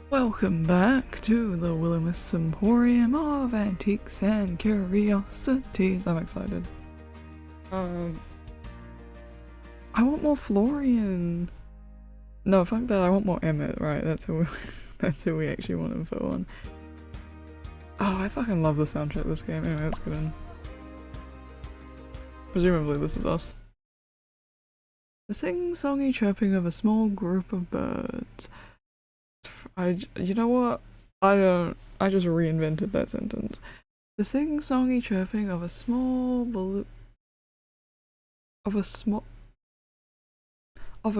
Welcome back to the Willowmist Emporium of Antiques and Curiosities. I'm excited. I want more Florian. No, fuck that. I want more Emmett. Right, that's who. That's who we actually want info on. Oh, I fucking love the soundtrack of this game. Anyway, let's get in. Presumably, this is us. The sing-songy chirping of a small group of birds. You know what? I just reinvented that sentence. The sing-songy chirping of a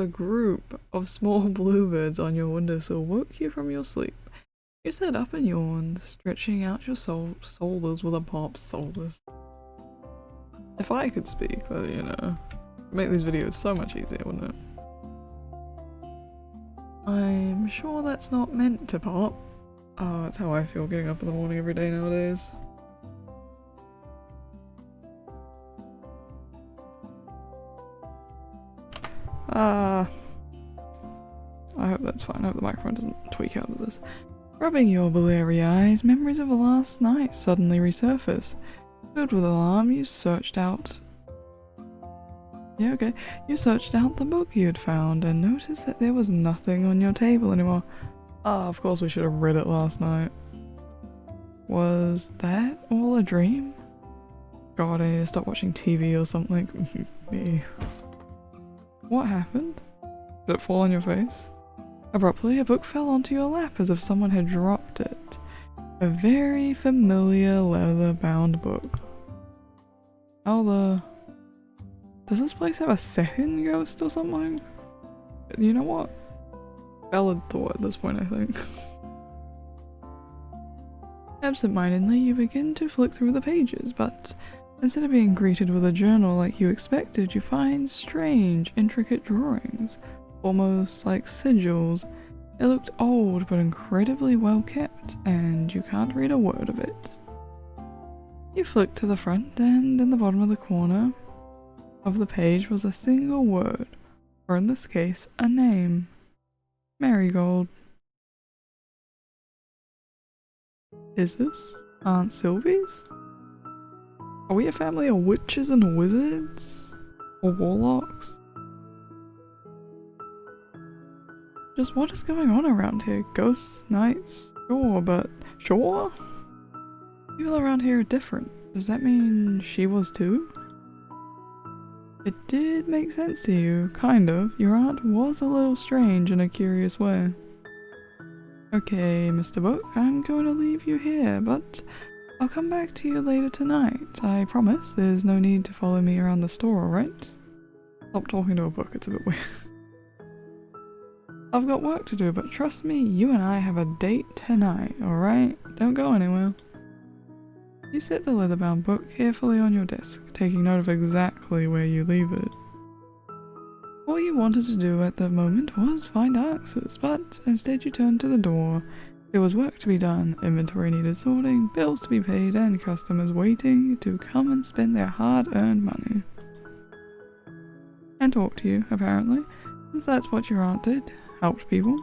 group of small bluebirds on your windowsill woke you from your sleep. You sat up and yawned, stretching out your shoulders with a pop. Soulless. If I could speak, then, you know, make these videos so much easier, wouldn't it? I'm sure that's not meant to pop. Oh, that's how I feel getting up in the morning every day nowadays. I hope that's fine. I hope the microphone doesn't tweak out of this. Rubbing your bleary eyes, memories of last night suddenly resurface. Filled with alarm, you searched out... You searched out the book you'd found and noticed that there was nothing on your table anymore. Ah, of course we should have read it last night. Was that all a dream? God, I need to stop watching TV or something. Me. What happened? Did it fall on your face? Abruptly, a book fell onto your lap as if someone had dropped it. A very familiar leather-bound book. Does this place have a second ghost or something? You know what? Valid thought at this point, I think. Absent-mindedly, you begin to flick through the pages, but instead of being greeted with a journal like you expected, you find strange, intricate drawings, almost like sigils. It looked old but incredibly well kept, and you can't read a word of it. You flick to the front, and in the bottom of the corner of the page was a single word, or in this case, a name. Marigold. Is this Aunt Sylvie's? Are we a family of witches and wizards? Or warlocks? Just what is going on around here? Ghosts, knights? Sure, but... Sure? People around here are different. Does that mean she was too? It did make sense to you, kind of. Your aunt was a little strange in a curious way. Okay, Mr. Book, I'm going to leave you here, but I'll come back to you later tonight. I promise there's no need to follow me around the store, alright? Stop talking to a book, it's a bit weird. I've got work to do, but trust me, you and I have a date tonight, alright? Don't go anywhere. You set the leather-bound book carefully on your desk, taking note of exactly where you leave it. All you wanted to do at the moment was find answers, but instead you turned to the door. There was work to be done, inventory needed sorting, bills to be paid, and customers waiting to come and spend their hard-earned money. And talk to you, apparently, since that's what your aunt did, helped people.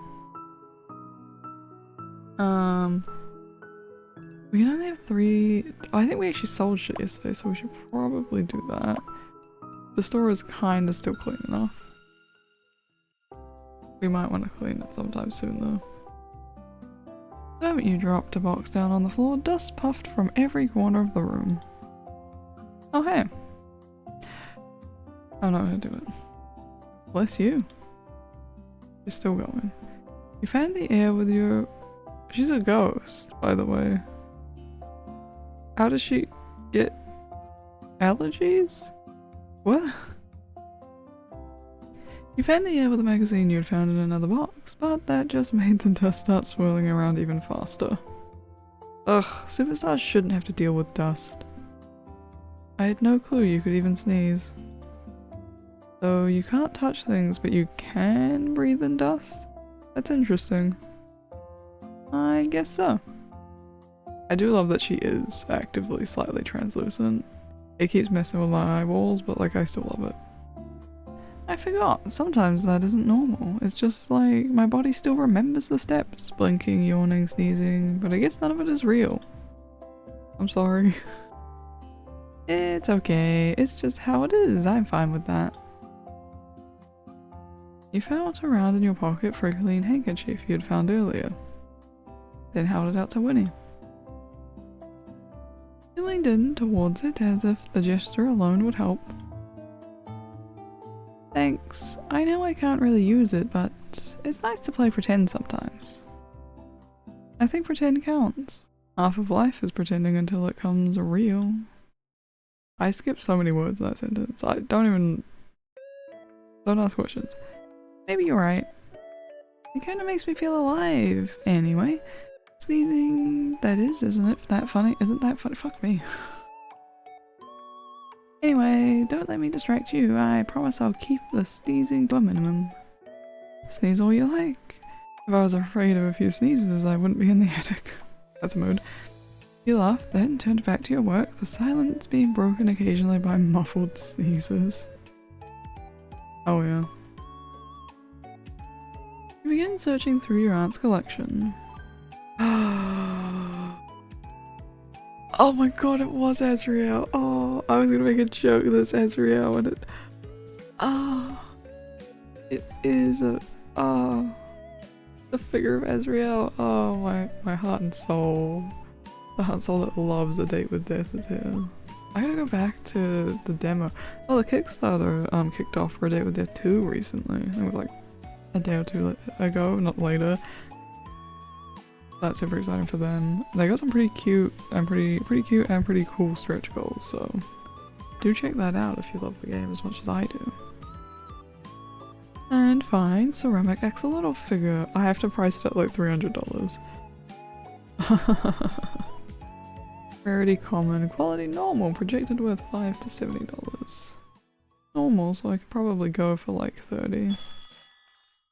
We can only have 3... I think we actually sold shit yesterday, so we should probably do that. The store is kinda still clean enough. We might want to clean it sometime soon though. The moment you dropped a box down on the floor, dust puffed from every corner of the room. Oh hey. I'm not gonna do it. Bless you. You're still going. You fan the air with your... She's a ghost, by the way. How does she get allergies? What? You fanned the air with a magazine you'd found in another box, but that just made the dust start swirling around even faster. Ugh, superstars shouldn't have to deal with dust. I had no clue you could even sneeze. So you can't touch things, but you can breathe in dust? That's interesting. I guess so. I do love that she is actively slightly translucent. It keeps messing with my eyeballs, but like I still love it. I forgot. Sometimes that isn't normal. It's just like my body still remembers the steps. Blinking, yawning, sneezing, but I guess none of it is real. I'm sorry. It's okay. It's just how it is. I'm fine with that. You felt around in your pocket for a clean handkerchief you had found earlier. Then held it out to Winnie. He leaned in towards it as if the gesture alone would help. Thanks. I know I can't really use it, but it's nice to play pretend sometimes. I think pretend counts. Half of life is pretending until it comes real. I skipped so many words in that sentence. Don't ask questions. Maybe you're right. It kind of makes me feel alive. Anyway, sneezing, that is, isn't it that funny? Isn't that funny? Fuck me. Anyway, don't let me distract you. I promise I'll keep the sneezing to a minimum. Sneeze all you like. If I was afraid of a few sneezes, I wouldn't be in the attic. That's a mood. You laughed, then turned back to your work, the silence being broken occasionally by muffled sneezes. Oh yeah. You begin searching through your aunt's collection. Oh my god, it was Azrael. Oh, I was gonna make a joke that's Azrael and it... Oh, it is a... Oh, the figure of Azrael. Oh, my heart and soul. The heart and soul that loves A Date with Death is here. I gotta go back to the demo. Oh, the Kickstarter kicked off for A Date with Death 2 recently. I think it was like a day or two ago, not later. That's super exciting for them. They got some pretty cute and pretty cool stretch goals, so do check that out if you love the game as much as I do. And fine, ceramic axolotl figure. I have to price it at like $300. Rarity common, quality normal, projected worth $5 to $70. Normal, so I could probably go for like 30.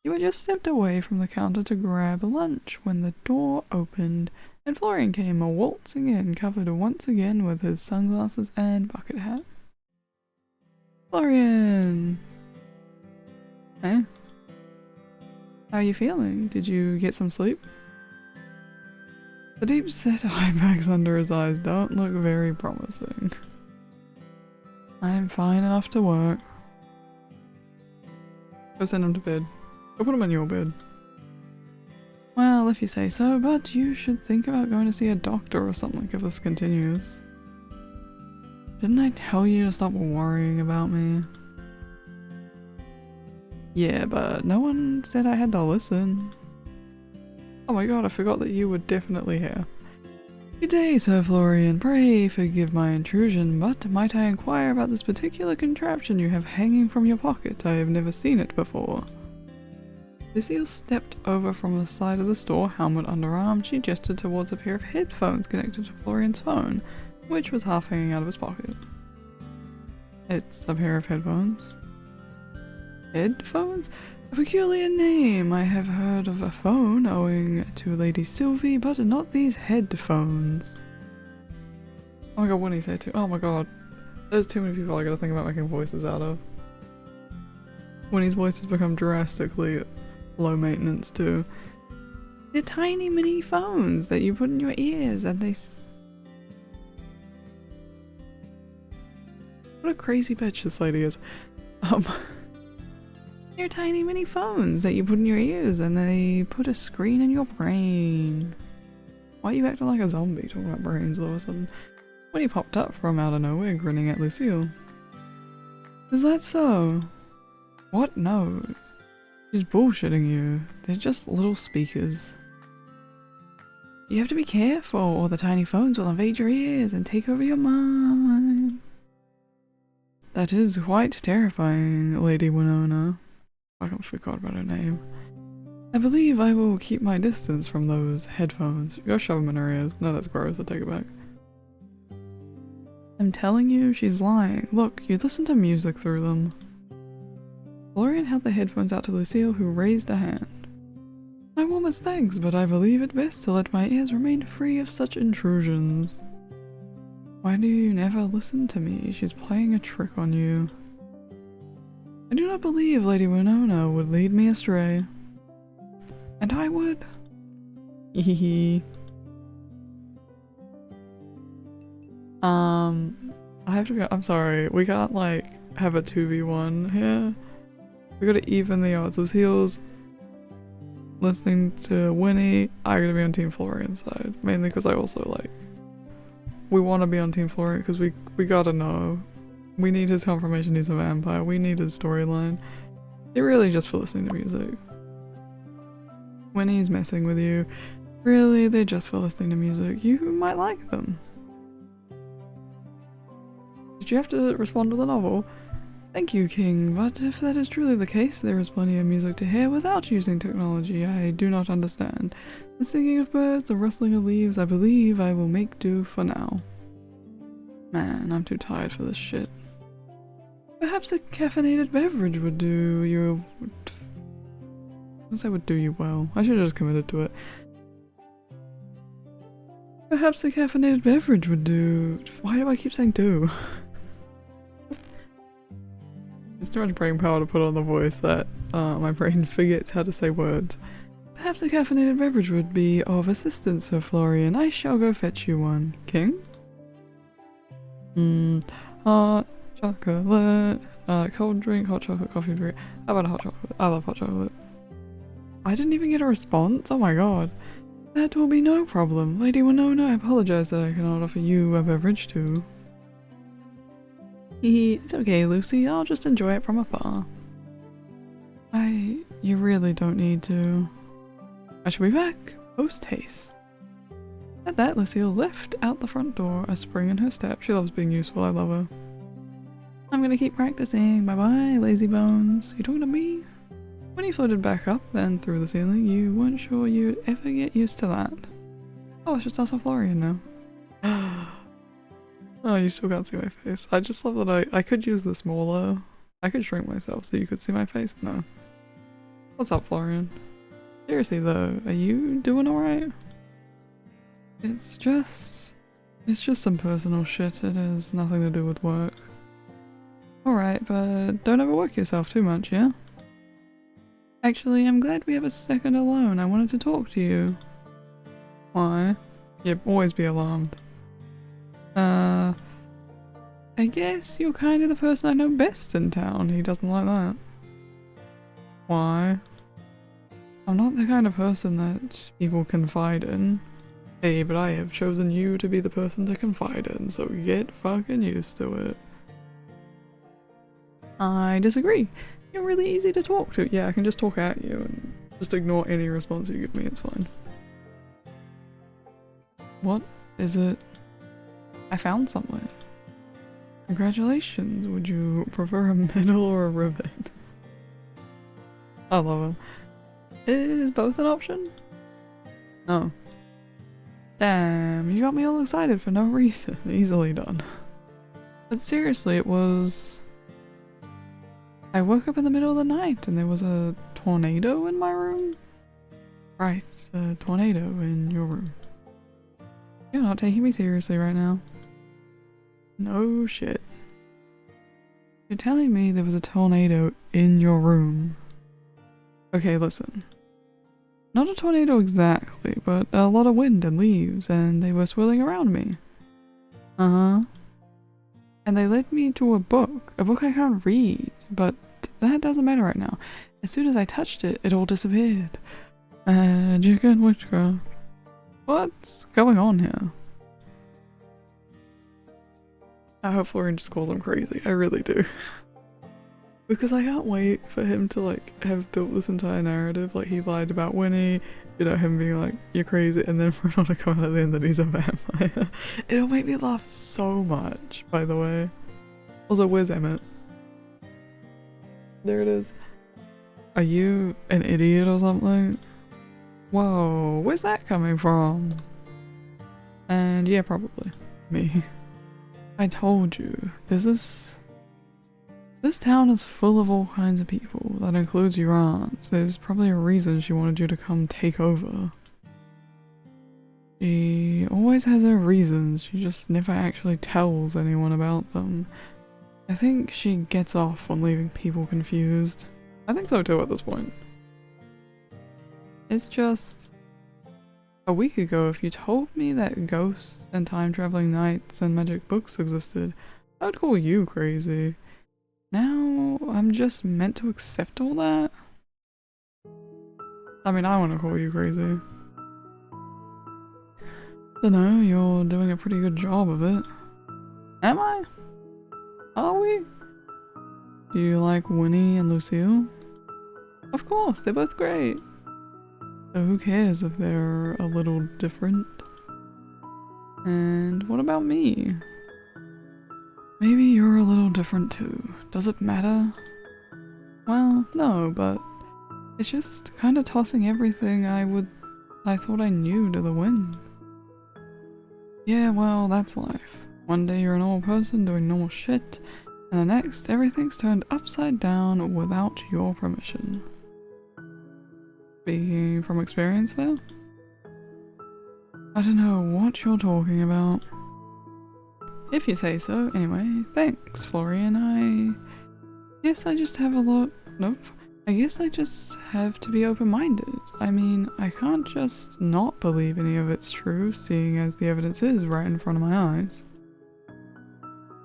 You had just stepped away from the counter to grab lunch when the door opened and Florian came waltzing in, covered once again with his sunglasses and bucket hat. Florian! Hey? How are you feeling? Did you get some sleep? The deep-set eye bags under his eyes don't look very promising. I am fine enough to work. Go send him to bed. Go put him in your bed. Well, if you say so, but you should think about going to see a doctor or something if this continues. Didn't I tell you to stop worrying about me? Yeah, but no one said I had to listen. Oh my god, I forgot that you were definitely here. Good day, Sir Florian. Pray forgive my intrusion, but might I inquire about this particular contraption you have hanging from your pocket? I have never seen it before. Lucille stepped over from the side of the store, helmet under arm. She gestured towards a pair of headphones connected to Florian's phone, which was half hanging out of his pocket. It's a pair of headphones. Headphones? A peculiar name. I have heard of a phone owing to Lady Sylvie, but not these headphones. Oh my god, Winnie's here too. Oh my god. There's too many people I gotta think about making voices out of. Winnie's voice has become drastically low maintenance too. They're tiny mini phones that you put in your ears and they What a crazy bitch this lady is. They're tiny mini phones that you put in your ears and they put a screen in your brain. Why are you acting like a zombie talking about brains all of a sudden? When he popped up from out of nowhere grinning at Lucille. Is that so? What? No. She's bullshitting you. They're just little speakers. You have to be careful or the tiny phones will invade your ears and take over your mind. That is quite terrifying, Lady Winona. I forgot about her name. I believe I will keep my distance from those headphones. Go shove them in her ears. No, that's gross. I'll take it back. I'm telling you, she's lying. Look, you listen to music through them. Florian held the headphones out to Lucille, who raised a hand. My warmest thanks, but I believe it best to let my ears remain free of such intrusions. Why do you never listen to me? She's playing a trick on you. I do not believe Lady Winona would lead me astray. And I would. Hehehe. I have to go. I'm sorry. We can't like have a 2v1 here. We gotta even the odds. Of heels listening to Winnie. I gotta be on Team Florian side. Mainly because I also like. We want to be on Team Florian because we gotta know. We need his confirmation he's a vampire. We need his storyline. It really just for listening to music. Winnie's messing with you. Really, they're just for listening to music. You might like them. Did you have to respond to the novel? Thank you, King, but if that is truly the case, there is plenty of music to hear without using technology. I do not understand. The singing of birds, the rustling of leaves, I believe I will make do for now. Man, I'm too tired for this shit. Perhaps a caffeinated beverage would do you... I would do you well. I should have just committed to it. Perhaps a caffeinated beverage would do... Why do I keep saying do? It's too much brain power to put on the voice that my brain forgets how to say words. Perhaps a caffeinated beverage would be of assistance, Sir Florian. I shall go fetch you one. King? Hot chocolate. Cold drink, hot chocolate, coffee drink. How about a hot chocolate? I love hot chocolate. I didn't even get a response? Oh my god. That will be no problem. Lady Winona, I apologize that I cannot offer you a beverage too. It's okay, Lucy. I'll just enjoy it from afar. You really don't need to. I shall be back, post haste. At that, Lucille left out the front door, a spring in her step. She loves being useful, I love her. I'm gonna keep practicing. Bye-bye, lazy bones. You talking to me? When you floated back up and through the ceiling, you weren't sure you'd ever get used to that. Oh, it's just us and Florian now. Oh, you still can't see my face. I just love that I could use the smaller. I could shrink myself so you could see my face. No. What's up, Florian? Seriously though, are you doing alright? It's just some personal shit. It has nothing to do with work. Alright, but don't overwork yourself too much, yeah? Actually, I'm glad we have a second alone. I wanted to talk to you. Why? Yeah, always be alarmed. I guess you're kind of the person I know best in town. He doesn't like that. Why? I'm not the kind of person that people confide in. Hey, but I have chosen you to be the person to confide in, so get fucking used to it. I disagree. You're really easy to talk to. Yeah, I can just talk at you and just ignore any response you give me, it's fine. What is it? I found something. Congratulations. Would you prefer a medal or a ribbon? I love him. Is both an option? No. Damn, you got me all excited for no reason. Easily done. But seriously, it was... I woke up in the middle of the night and there was a tornado in my room. Right, a tornado in your room. You're not taking me seriously right now. No shit. You're telling me there was a tornado in your room. Okay, listen. Not a tornado exactly, but a lot of wind and leaves, and they were swirling around me. Uh-huh. And they led me to a book I can't read, but that doesn't matter right now. As soon as I touched it, it all disappeared. Magic and witchcraft. What's going on here? I hope Florian just calls him crazy. I really do. Because I can't wait for him to like have built this entire narrative. Like he lied about Winnie, you know, him being like, you're crazy, and then for it all to come out at the end that he's a vampire. It'll make me laugh so much, by the way. Also, where's Emmett? There it is. Are you an idiot or something? Whoa, where's that coming from? And yeah, probably me. I told you, this town is full of all kinds of people. That includes your aunt. There's probably a reason she wanted you to come take over. She always has her reasons, she just never actually tells anyone about them. I think she gets off on leaving people confused. I think so too at this point. It's just... a week ago, if you told me that ghosts and time-traveling knights and magic books existed, I would call you crazy. Now, I'm just meant to accept all that? I mean, I want to call you crazy. Dunno, you're doing a pretty good job of it. Am I? Are we? Do you like Winnie and Lucille? Of course, they're both great. So who cares if they're a little different? And what about me? Maybe you're a little different too. Does it matter? Well, no, but it's just kind of tossing everything I thought I knew to the wind. Yeah, well, that's life. One day you're a normal person doing normal shit, and the next everything's turned upside down without your permission. Speaking from experience there? I don't know what you're talking about. If you say so, anyway, thanks, Florian. Guess I just have a lot... Nope. I guess I just have to be open-minded. I mean, I can't just not believe any of it's true, seeing as the evidence is right in front of my eyes.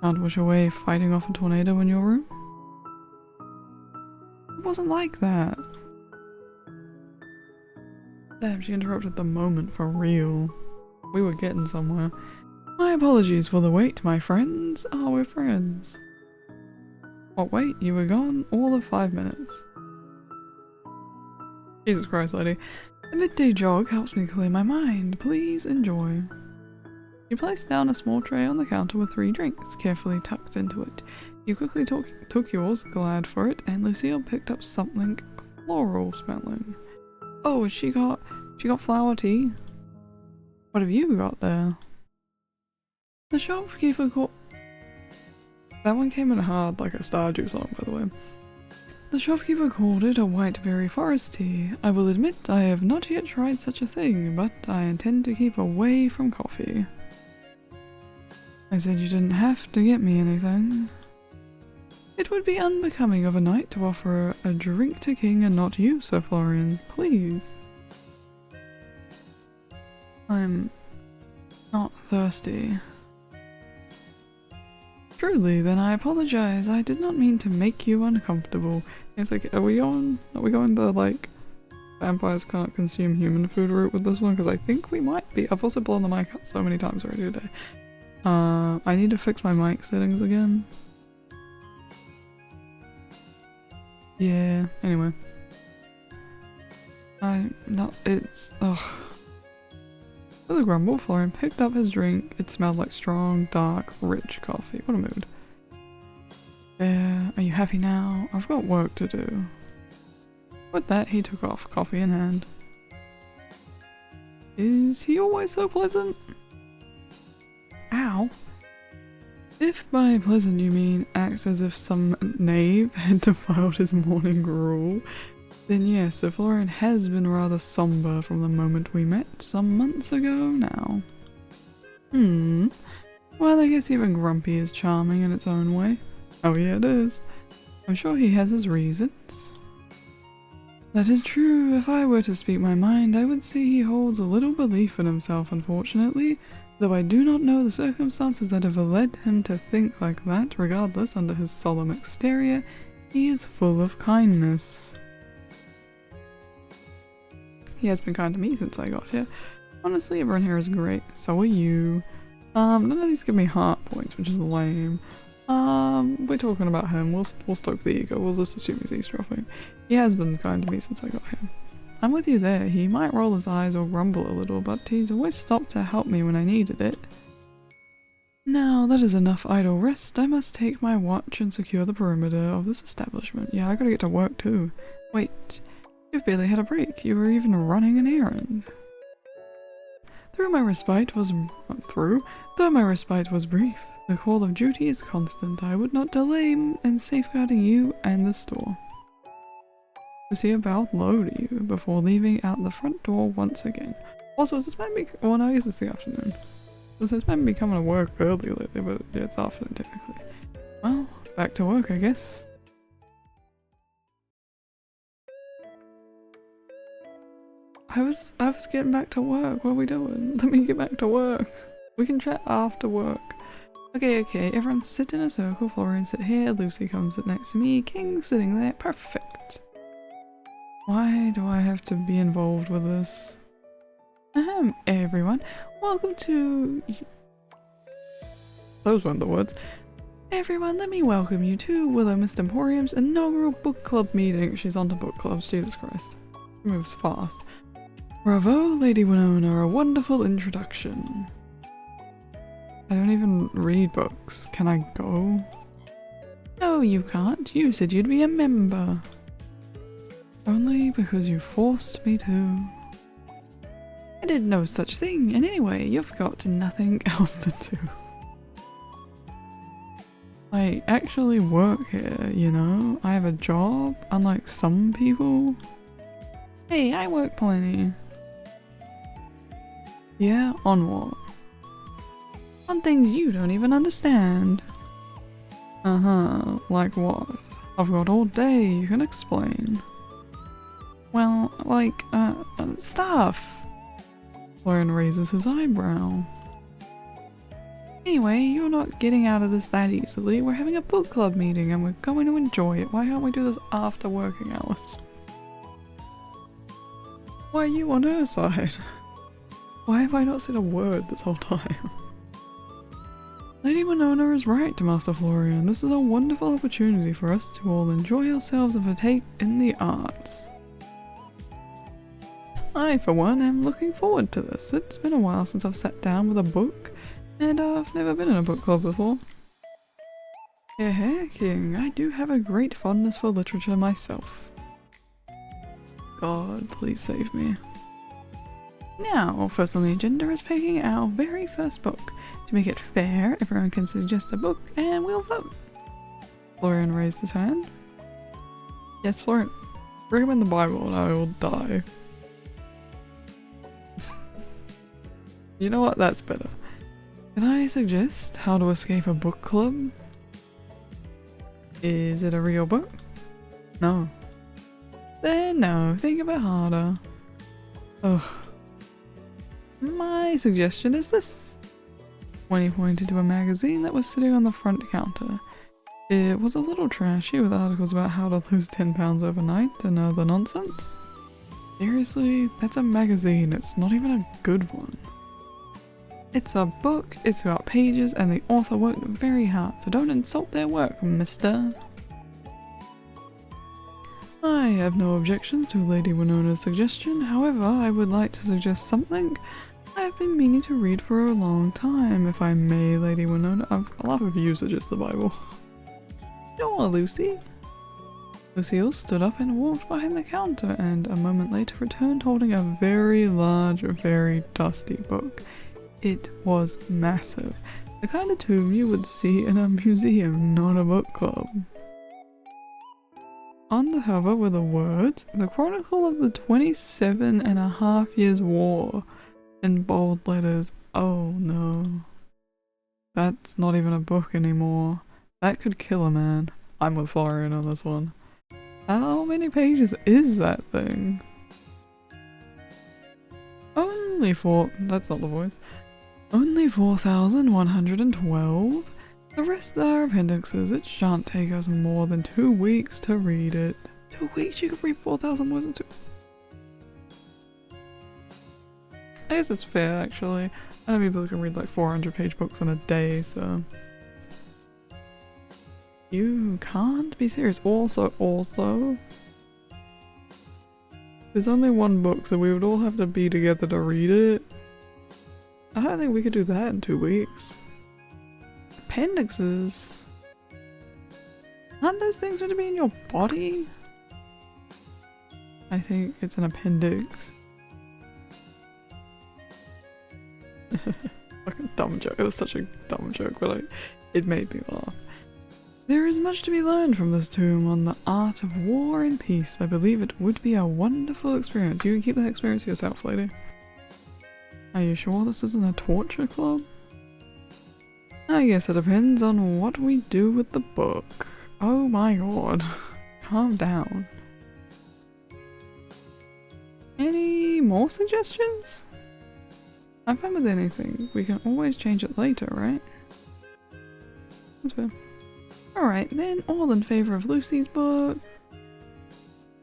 Can't wish away fighting off a tornado in your room? It wasn't like that. Damn, she interrupted the moment for real. We were getting somewhere. My apologies for the wait, my friends. Oh, we're friends. What, wait? You were gone all of 5 minutes. Jesus Christ, lady. The midday jog helps me clear my mind. Please enjoy. You placed down a small tray on the counter with 3 drinks, carefully tucked into it. You quickly took yours, glad for it, and Lucille picked up something floral smelling. Oh, she got flower tea. What have you got there? The shopkeeper called... That one came in hard like a Stardew song, by the way. The shopkeeper called it a whiteberry forest tea. I will admit I have not yet tried such a thing, but I intend to keep away from coffee. I said you didn't have to get me anything. It would be unbecoming of a knight to offer a drink to King and not you, Sir Florian. Please. I'm not thirsty. Truly, then I apologize. I did not mean to make you uncomfortable. It's like, are we going the, like, vampires can't consume human food route with this one? Because I think we might be. I've also blown the mic out so many times already today. I need to fix my mic settings again. Yeah, anyway. Ugh. With a grumble, Florian picked up his drink. It smelled like strong, dark, rich coffee. What a mood. There, are you happy now? I've got work to do. With that, he took off, coffee in hand. Is he always so pleasant? Ow. If by pleasant you mean acts as if some knave had defiled his morning gruel, then yes, Sir Florian has been rather somber from the moment we met some months ago now. Well, I guess even grumpy is charming in its own way. Oh yeah, it is. I'm sure he has his reasons. That is true. If I were to speak my mind, I would say he holds a little belief in himself, unfortunately, though I do not know the circumstances that have led him to think like that. Regardless, under his solemn exterior, he is full of kindness. He has been kind to me since I got here. Honestly, everyone here is great. So are you. None of these give me heart points, which is lame. We're talking about him. We'll stoke the ego. We'll just assume he's eavesdropping. He has been kind to me since I got here. I'm with you there. He might roll his eyes or grumble a little, but he's always stopped to help me when I needed it. Now that is enough idle rest. I must take my watch and secure the perimeter of this establishment. Yeah, I gotta get to work too. Wait. You've barely had a break. You were even running an errand. Though my respite was brief, the call of duty is constant. I would not delay in safeguarding you and the store. Lucia bowed low to you before leaving out the front door once again. Also, is this meant to be? Well, no, I guess it's the afternoon. This is meant to be coming to work early lately, but yeah, it's afternoon typically. Well, back to work, I guess. I was getting back to work. What are we doing? Let me get back to work. We can chat after work. Okay, everyone sit in a circle. Florian sit here, Lucy comes sit next to me, King sitting there. Perfect. Why do I have to be involved with this? Everyone, welcome to... Those weren't the words. Everyone, let me welcome you to Willowmist Emporium's inaugural book club meeting. She's onto book clubs, Jesus Christ. She moves fast. Bravo, Lady Winona, a wonderful introduction. I don't even read books. Can I go? No, you can't. You said you'd be a member. Only because you forced me to. I did no such thing, and anyway, you've got nothing else to do. I actually work here, you know? I have a job, unlike some people. Hey, I work plenty. Yeah, on what? On things you don't even understand. Like what? I've got all day, you can explain. Well, like, stuff. Florian raises his eyebrow. Anyway, you're not getting out of this that easily. We're having a book club meeting and we're going to enjoy it. Why can't we do this after working hours? Why are you on her side? Why have I not said a word this whole time? Lady Winona is right, Master Florian. This is a wonderful opportunity for us to all enjoy ourselves and partake in the arts. I, for one, am looking forward to this. It's been a while since I've sat down with a book, and I've never been in a book club before. Yeah, King, I do have a great fondness for literature myself. God, please save me. Now, first on the agenda is picking our very first book. To make it fair, everyone can suggest a book and we'll vote. Florian raised his hand. Yes, Florian, recommend the Bible and I will die. You know what? That's better. Can I suggest How to Escape a Book Club? Is it a real book? No. Then no, think a bit harder. Ugh. My suggestion is this. When he pointed to a magazine that was sitting on the front counter. It was a little trashy with articles about how to lose 10 pounds overnight and other nonsense. Seriously, that's a magazine, it's not even a good one. It's a book, it's got pages, and the author worked very hard, so don't insult their work, mister. I have no objections to Lady Winona's suggestion, however, I would like to suggest something I have been meaning to read for a long time, if I may, Lady Winona. A lot of you suggest the Bible. Sure, Lucy. Lucille stood up and walked behind the counter, and a moment later returned holding a very large, very dusty book. It was massive. The kind of tome you would see in a museum, not a book club. On the cover were the words, "The Chronicle of the 27.5 Years' War," in bold letters. Oh no. That's not even a book anymore. That could kill a man. I'm with Florian on this one. How many pages is that thing? Only four. That's not the voice. Only 4,112? The rest are appendixes. It shan't take us more than 2 weeks to read it. 2 weeks? You could read 4,000 words in 2. I guess it's fair, actually. I know people can read like 400-page books in a day, so... You can't be serious. Also... There's only one book, so we would all have to be together to read it. I don't think we could do that in 2 weeks. Appendixes? Aren't those things meant to be in your body? I think it's an appendix. Fucking dumb joke. It was such a dumb joke, but it made me laugh. There is much to be learned from this tome on the art of war and peace. I believe it would be a wonderful experience. You can keep that experience to yourself, lady. Are you sure this isn't a torture club? I guess it depends on what we do with the book. Oh my god. Calm down. Any more suggestions? I'm fine with anything. We can always change it later, right? That's fair. Alright, then all in favor of Lucy's book.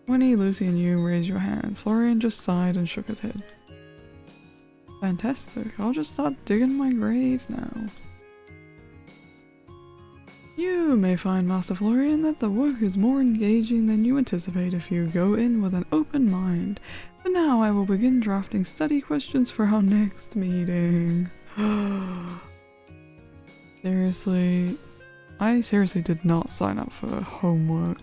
Winnie, Lucy, and you raise your hands. Florian just sighed and shook his head. Fantastic. I'll just start digging my grave now. You may find, Master Florian, that the work is more engaging than you anticipate if you go in with an open mind. But now I will begin drafting study questions for our next meeting. Seriously, I seriously did not sign up for homework.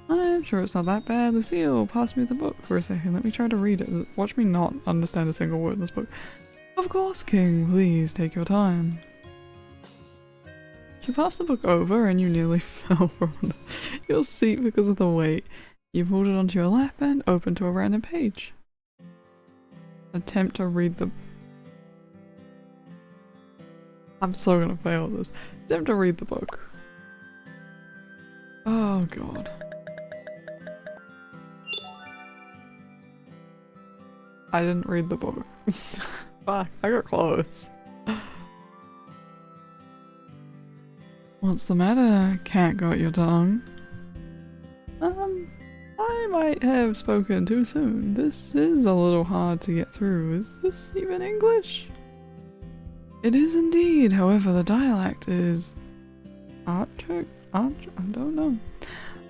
I'm sure it's not that bad. Lucille, pass me the book for a second. Let me try to read it. Watch me not understand a single word in this book. Of course, King. Please take your time. You passed the book over and you nearly fell from your seat because of the weight. You pulled it onto your lap and opened to a random page. Attempt to read the... I'm so gonna fail at this. Attempt to read the book. Oh god. I didn't read the book. Fuck, I got close. What's the matter? Cat got your tongue? I might have spoken too soon. This is a little hard to get through. Is this even English? It is indeed, however the dialect is... I don't know.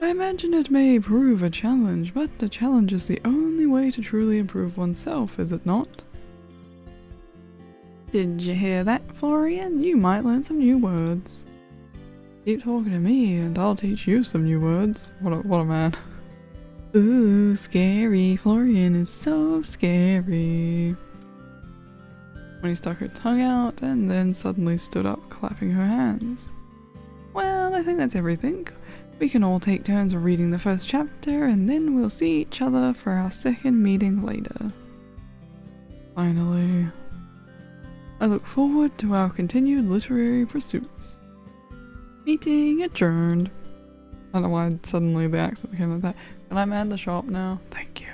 I imagine it may prove a challenge, but a challenge is the only way to truly improve oneself, is it not? Did you hear that, Florian? You might learn some new words. Keep talking to me and I'll teach you some new words. What a man. Ooh, scary. Florian is so scary. When he stuck her tongue out and then suddenly stood up clapping her hands. Well, I think that's everything. We can all take turns reading the first chapter and then we'll see each other for our second meeting later. Finally. I look forward to our continued literary pursuits. Meeting adjourned. I don't know why suddenly the accent became like that. Can I man the shop now? Thank you.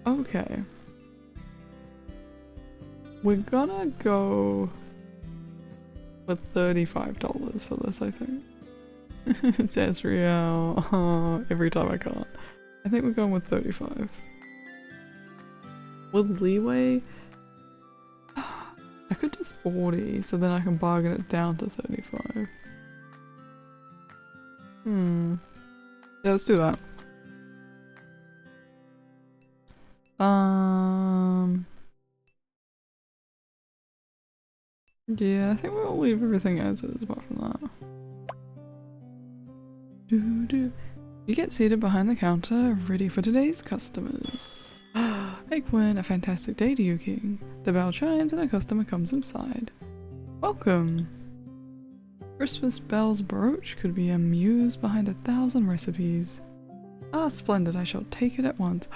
Okay. We're gonna go with $35 for this, I think. It's Ezreal. Every time I can't. I think we're going with 35. With leeway, I could do 40, so then I can bargain it down to 35. Yeah, let's do that. Yeah, I think we'll leave everything as is apart from that. You get seated behind the counter, ready for today's customers. Hey Quinn, a fantastic day to you, King. The bell chimes and a customer comes inside. Welcome! Christmas Bell's brooch could be a muse behind 1,000 recipes. Ah, splendid, I shall take it at once.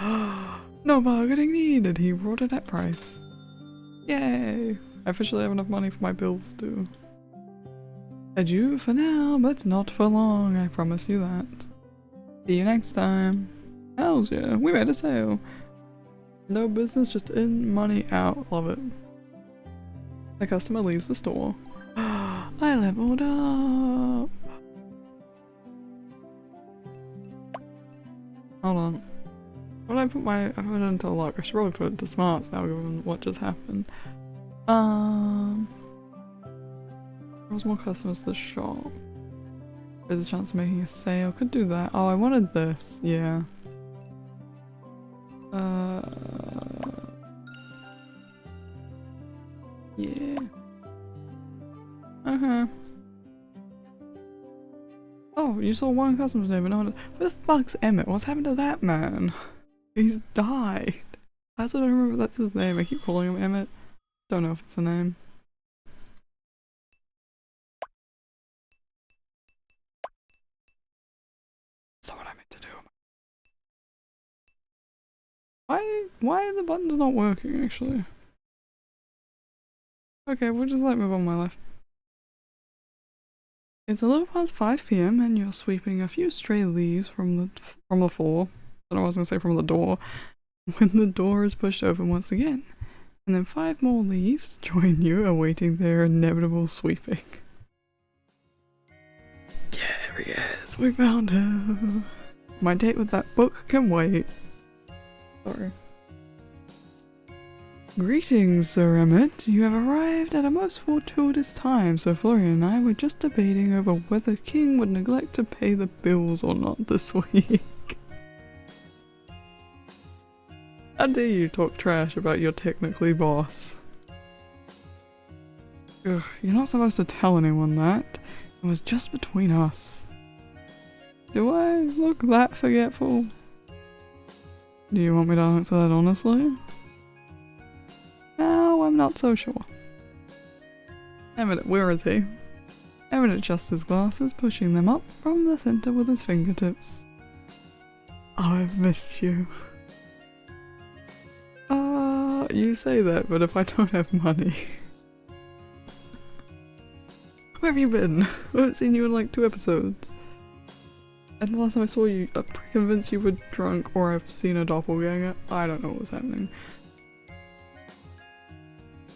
No bargaining needed, he brought it at price. Yay! I officially have enough money for my bills too. Adieu for now, but not for long, I promise you that. See you next time. Hells yeah, we made a sale. No business, just in, money out. Love it. The customer leaves the store. I leveled up. Hold on. What did I put I put it into luck. I should probably put it into smarts now given what just happened. There's more customers to the shop. There's a chance of making a sale. Could do that. Oh, I wanted this. Yeah. Yeah. Oh, you saw one customer's name, but no one. Where the fuck's Emmett? What's happened to that man? He's died. I also don't remember if that's his name. I keep calling him Emmett. Don't know if it's a name. That's not what I meant to do. Why are the buttons not working, actually? Okay, we'll just move on with my life. It's a little past 5 p.m. and you're sweeping a few stray leaves from the floor. I was gonna say from the door. When the door is pushed open once again, and then 5 more leaves join you, awaiting their inevitable sweeping. Yeah, he is. We found him. My date with that book can wait. Sorry. Greetings, Sir Emmett. You have arrived at a most fortuitous time, so Florian and I were just debating over whether King would neglect to pay the bills or not this week. How dare you talk trash about your technically boss? Ugh, you're not supposed to tell anyone that. It was just between us. Do I look that forgetful? Do you want me to answer that honestly? No, I'm not so sure. Emmett, where is he? Emmett adjusts his glasses, pushing them up from the center with his fingertips. Oh, I've missed you. You say that, but if I don't have money... Where have you been? I haven't seen you in like 2 episodes. And the last time I saw you, I'm pretty convinced you were drunk, or I've seen a doppelganger. I don't know what was happening.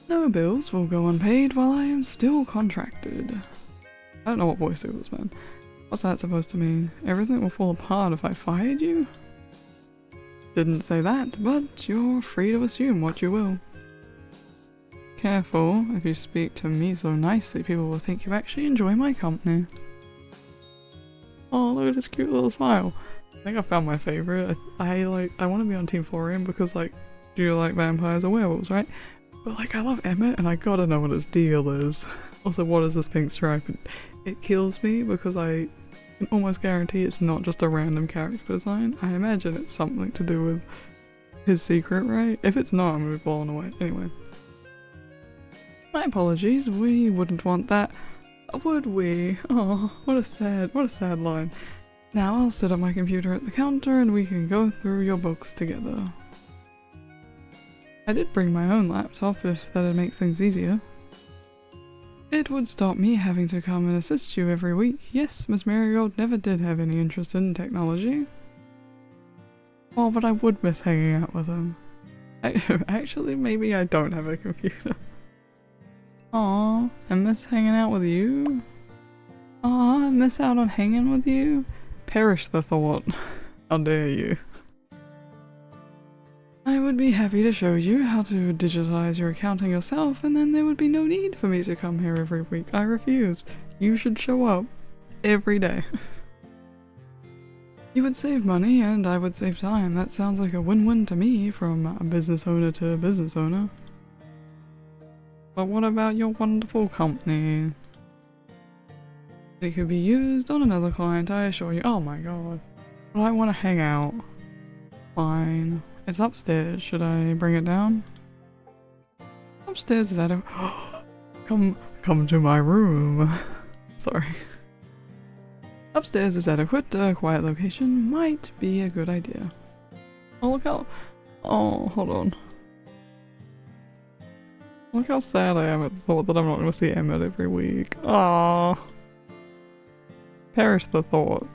No bills will go unpaid while I am still contracted. I don't know what voice to this man. What's that supposed to mean? Everything will fall apart if I fired you? Didn't say that, but you're free to assume what you will. Careful, if you speak to me so nicely, people will think you actually enjoy my company. Oh, look at this cute little smile. I think I found my favorite. I want to be on Team Emporium because, like, do you like vampires or werewolves, right? But, like, I love Emmett and I gotta know what his deal is. Also, what is this pink stripe? It kills me because I can almost guarantee it's not just a random character design. I imagine it's something to do with his secret, right? If it's not, I'm gonna be blown away. Anyway. My apologies, we wouldn't want that. Would we? Oh, what a sad line. Now I'll sit at my computer at the counter and we can go through your books together. I did bring my own laptop if that'd make things easier. It would stop me having to come and assist you every week. Yes, Miss Marigold never did have any interest in technology. Oh, but I would miss hanging out with him. Actually, maybe I don't have a computer. Aw, I miss hanging out with you. Aw, I miss out on hanging with you. Perish the thought. How dare you. I would be happy to show you how to digitize your accounting yourself, and then there would be no need for me to come here every week. I refuse. You should show up every day. You would save money, and I would save time. That sounds like a win-win to me, from a business owner to business owner. But what about your wonderful company? It could be used on another client, I assure you. Oh my god. But I want to hang out. Fine. It's upstairs. Should I bring it down? Upstairs is at a... Come to my room. Sorry. Upstairs is adequate. A quiet location might be a good idea. Oh, look how... Oh, hold on. Look how sad I am at the thought that I'm not going to see Emmett every week. Aww. Perish the thought.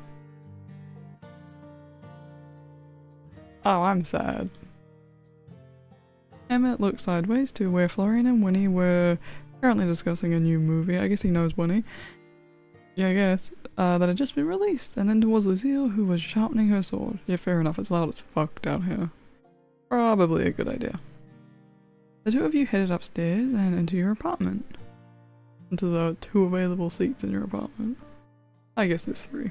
Oh, I'm sad. Emmett looked sideways to where Florian and Winnie were currently discussing a new movie. I guess he knows Winnie. Yeah, I guess. That had just been released. And then towards Lucille, who was sharpening her sword. Yeah, fair enough. It's loud as fuck down here. Probably a good idea. The two of you headed upstairs and into your apartment. Into the 2 available seats in your apartment. I guess there's 3.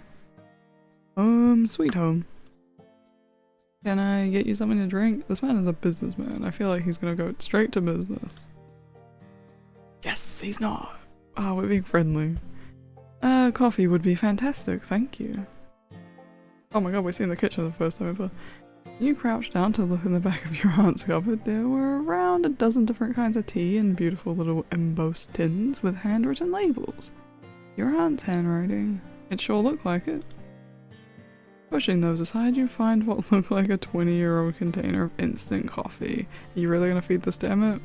Sweet home. Can I get you something to drink? This man is a businessman. I feel like he's gonna go straight to business. Yes, he's not. Oh, we're being friendly. Coffee would be fantastic, thank you. Oh my god, we're seeing the kitchen the first time ever. You crouched down to look in the back of your aunt's cupboard. There were around a dozen different kinds of tea in beautiful little embossed tins with handwritten labels. Your aunt's handwriting. It sure looked like it. Pushing those aside, you find what looked like a 20-year-old container of instant coffee. Are you really gonna feed this to Emmett?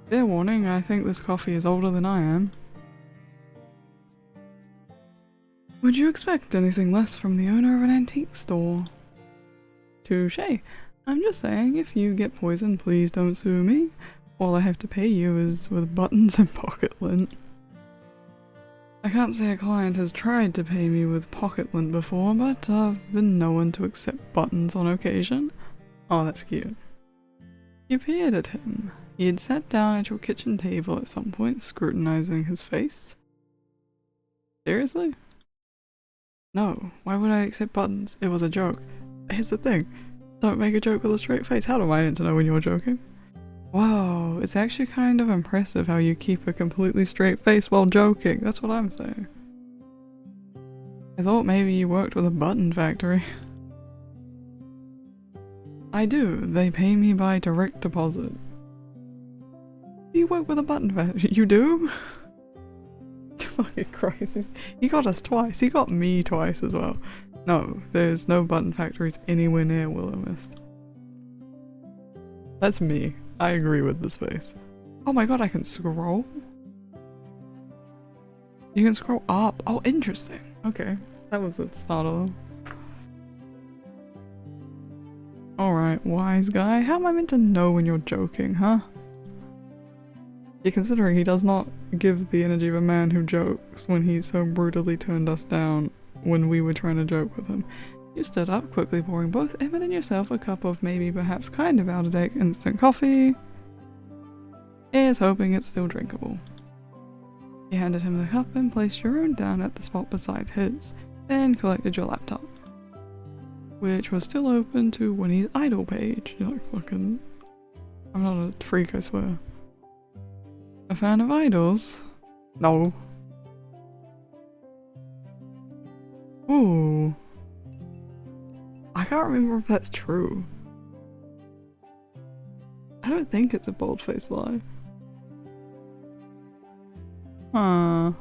Fair warning, I think this coffee is older than I am. Would you expect anything less from the owner of an antique store? Touché. I'm just saying, if you get poisoned, please don't sue me. All I have to pay you is with buttons and pocket lint. I can't say a client has tried to pay me with pocket lint before, but I've been known to accept buttons on occasion. Oh, that's cute. You peered at him. He had sat down at your kitchen table at some point, scrutinizing his face. Seriously? No, why would I accept buttons? It was a joke. Here's the thing. Don't make a joke with a straight face. How do I need to know when you're joking? Whoa, it's actually kind of impressive how you keep a completely straight face while joking. That's what I'm saying. I thought maybe you worked with a button factory. I do. They pay me by direct deposit. You work with a button factory? You do? Fucking Christ. He got us twice. He got me twice as well. No, there's no button factories anywhere near Willowmist. That's me. I agree with this face. Oh my god, I can scroll? You can scroll up. Oh, interesting. Okay, that was a startle. Alright, wise guy. How am I meant to know when you're joking, huh? Yeah, considering he does not give the energy of a man who jokes when he so brutally turned us down when we were trying to joke with him. You stood up, quickly pouring both Emmett and yourself a cup of maybe perhaps kind of out-of-date instant coffee. Here's hoping it's still drinkable. You handed him the cup and placed your own down at the spot beside his, then collected your laptop, which was still open to Winnie's idol page. You're like, fucking... I'm not a freak, I swear. A fan of idols? No. Ooh. I can't remember if that's true. I don't think it's a bold-faced lie. Huh.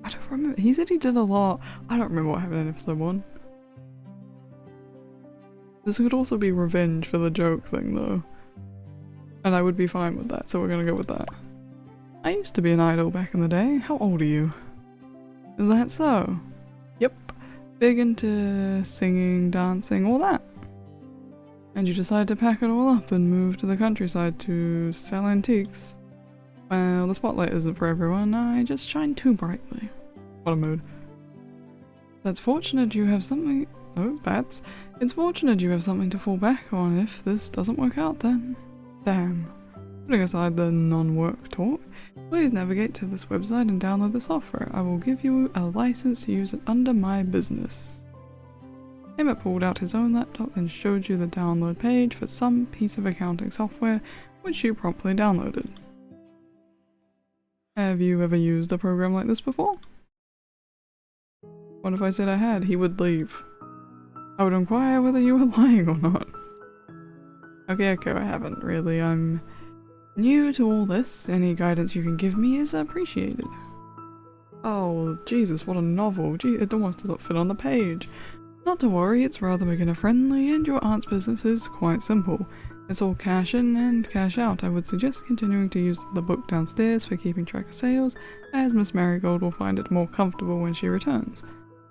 I don't remember. He said he did a lot. I don't remember what happened in episode 1. This could also be revenge for the joke thing though. And I would be fine with that, so we're gonna go with that. I used to be an idol back in the day. How old are you? Is that so? Yep. Big into singing, dancing, all that. And you decided to pack it all up and move to the countryside to sell antiques. Well, the spotlight isn't for everyone. I just shine too brightly. What a mood. That's fortunate you have something... Oh, that's... It's fortunate you have something to fall back on if this doesn't work out then. Damn. Putting aside the non-work talk, please navigate to this website and download the software. I will give you a license to use it under my business. Emmett pulled out his own laptop and showed you the download page for some piece of accounting software, which you promptly downloaded. Have you ever used a program like this before? What if I said I had? He would leave. I would inquire whether you were lying or not. Okay, I haven't really. I'm new to all this. Any guidance you can give me is appreciated. Oh, Jesus, what a novel. Gee, it almost doesn't fit on the page. Not to worry, it's rather beginner friendly and your aunt's business is quite simple. It's all cash in and cash out. I would suggest continuing to use the book downstairs for keeping track of sales, as Miss Marigold will find it more comfortable when she returns.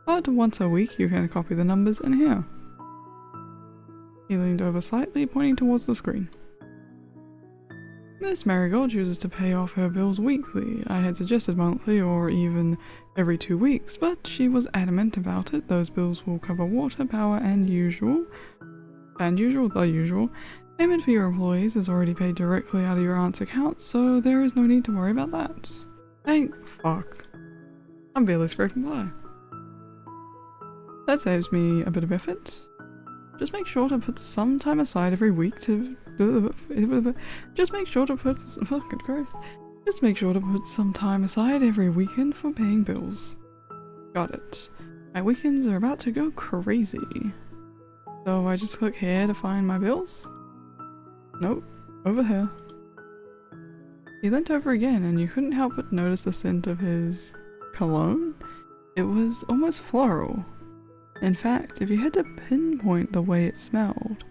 But once a week you can copy the numbers in here. He leaned over slightly, pointing towards the screen. Miss Marigold chooses to pay off her bills weekly. I had suggested monthly or even every 2 weeks, but she was adamant about it. Those bills will cover water, power, and the usual. Payment for your employees is already paid directly out of your aunt's account, so there is no need to worry about that. Thank fuck. I'm barely scraping by. That saves me a bit of effort. Just make sure to put some time aside every week to... Just make sure to put... Fucking Christ. Just make sure to put some time aside every weekend for paying bills. Got it. My weekends are about to go crazy. So I just click here to find my bills? Nope. Over here. He leant over again and you couldn't help but notice the scent of his cologne. It was almost floral. In fact, if you had to pinpoint the way it smelled,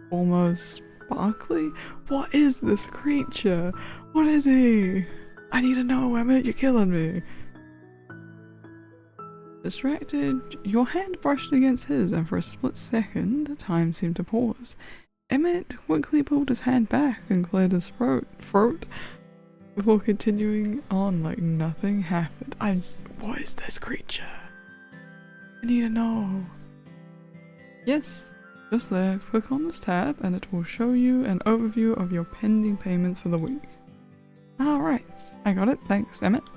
almost sparkly? What is this creature? What is he? I need to know, Emmett, you're killing me. Distracted, your hand brushed against his, and for a split second, time seemed to pause. Emmett quickly pulled his hand back and cleared his throat before continuing on like nothing happened. What is this creature? I need to know. Yes, just there. Click on this tab and it will show you an overview of your pending payments for the week. Alright, I got it. Thanks, Emmett.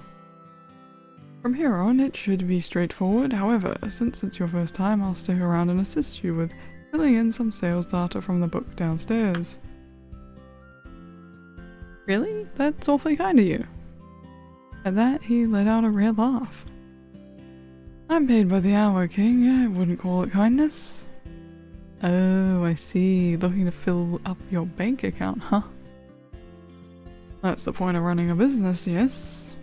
From here on, it should be straightforward. However, since it's your first time, I'll stick around and assist you with filling in some sales data from the book downstairs. Really? That's awfully kind of you. At that, he let out a rare laugh. I'm paid by the hour, King. I wouldn't call it kindness. Oh, I see. Looking to fill up your bank account, huh? That's the point of running a business, yes.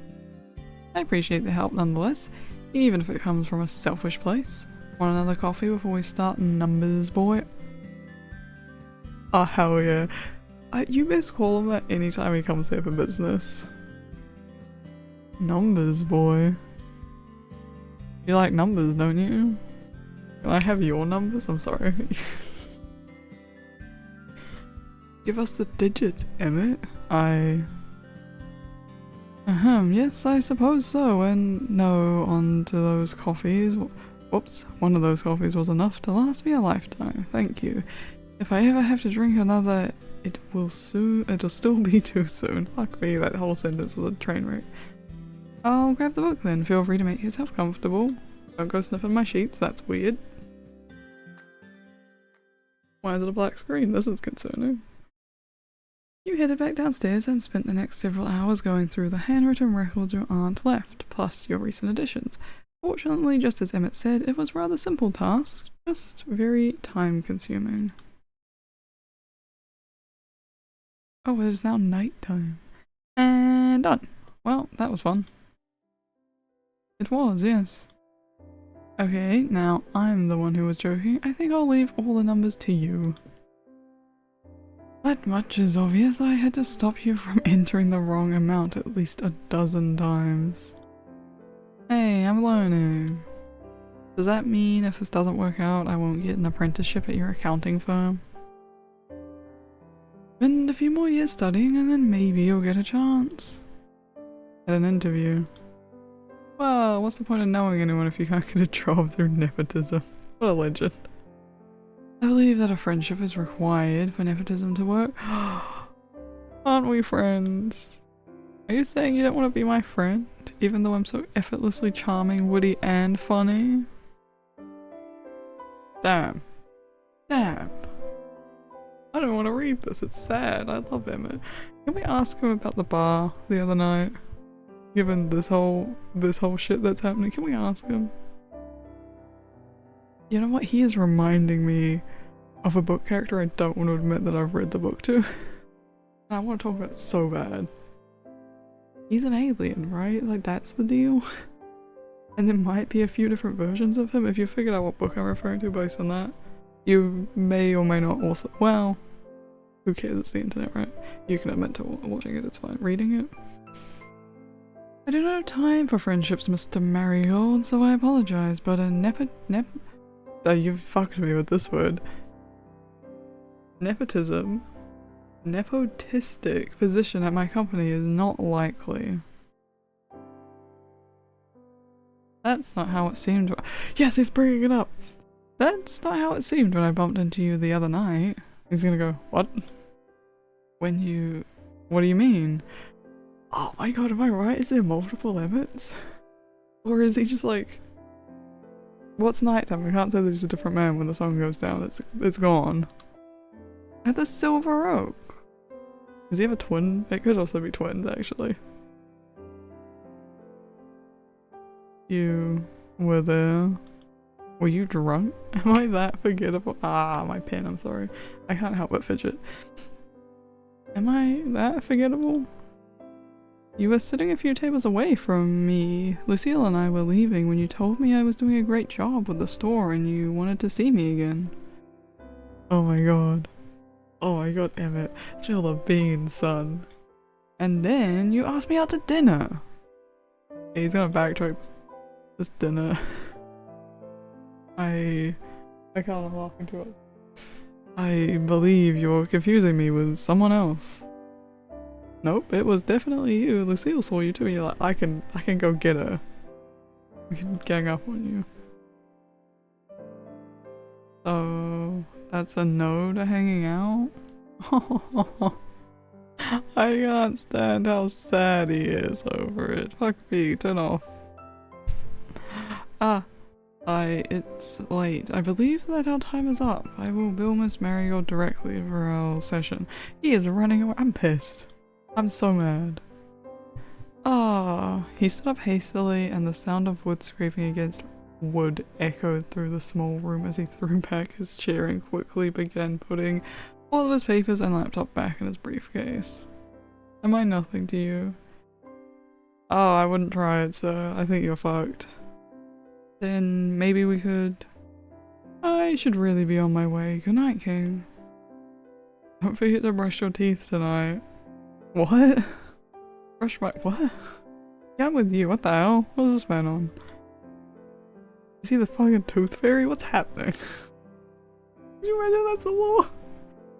I appreciate the help nonetheless, even if it comes from a selfish place. Want another coffee before we start, numbers boy? Oh, hell yeah. You best call him that anytime he comes here for business. Numbers boy. You like numbers, don't you? Can I have your numbers? I'm sorry. Give us the digits, Emmett. Yes, I suppose so, and no, on to those coffees. Whoops, one of those coffees was enough to last me a lifetime, thank you. If I ever have to drink another, it'll still be too soon. Fuck me, that whole sentence was a train wreck. I'll grab the book then, feel free to make yourself comfortable. Don't go sniffing my sheets, that's weird. Why is it a black screen? This is concerning. You headed back downstairs and spent the next several hours going through the handwritten records your aunt left, plus your recent additions. Fortunately, just as Emmett said, it was a rather simple task, just very time-consuming. Oh, it is now nighttime. And done. Well, that was fun. It was, yes. Okay, now I'm the one who was joking. I think I'll leave all the numbers to you. That much is obvious. I had to stop you from entering the wrong amount at least a dozen times. Hey, I'm learning. Does that mean if this doesn't work out, I won't get an apprenticeship at your accounting firm? Spend a few more years studying and then maybe you'll get a chance. At an interview. Well, what's the point of knowing anyone if you can't get a job through nepotism? What a legend. I believe that a friendship is required for nepotism to work. Aren't we friends? Are you saying you don't want to be my friend, even though I'm so effortlessly charming, witty, and funny? Damn. Damn. I don't want to read this, it's sad. I love Emmett. Can we ask him about the bar the other night? Given this whole shit that's happening, can we ask him? You know what? He is reminding me of a book character I don't want to admit that I've read the book to. I want to talk about it so bad. He's an alien, right? Like, that's the deal? And there might be a few different versions of him. If you figured out what book I'm referring to based on that, you may or may not also— well, who cares? It's the internet, right? You can admit to watching it, it's fine. Reading it? I don't have time for friendships, Mr. Marigold, so I apologize, but a you've fucked me with this word. Nepotistic position at my company is not likely. That's not how it seemed. Yes, he's bringing it up. That's not how it seemed when I bumped into you the other night. He's gonna go, what? What do you mean? Oh my god, am I right? Is there multiple Emmets? Or is he just like— what's nighttime? I can't say that he's a different man when the sun goes down. It's gone. At the Silver Oak. Does he have a twin? It could also be twins, actually. You were there. Were you drunk? Am I that forgettable? Ah, my pen, I'm sorry. I can't help but fidget. Am I that forgettable? You were sitting a few tables away from me. Lucille and I were leaving when you told me I was doing a great job with the store and you wanted to see me again. Oh my god. Oh my god, Emmett. Spill the beans, son. And then you asked me out to dinner. He's gonna backtrack this dinner. I can't, I'm laughing too much. I believe you're confusing me with someone else. Nope, it was definitely you. Lucille saw you too. You're like, I can go get her. We can gang up on you. So that's a no to hanging out? I can't stand how sad he is over it. Fuck me, turn off. It's late. I believe that our time is up. I will bill Miss Marigold directly for our session. He is running away. I'm pissed. I'm so mad. He stood up hastily and the sound of wood scraping against wood echoed through the small room as he threw back his chair and quickly began putting all of his papers and laptop back in his briefcase. Am I nothing to you? Oh, I wouldn't try it, sir. I think you're fucked. Then maybe we could... I should really be on my way. Good night, King. Don't forget to brush your teeth tonight. What? Brush my... what? Yeah, I'm with you. What the hell? What is this man on? Is he the fucking tooth fairy? What's happening? Can you imagine that's a law?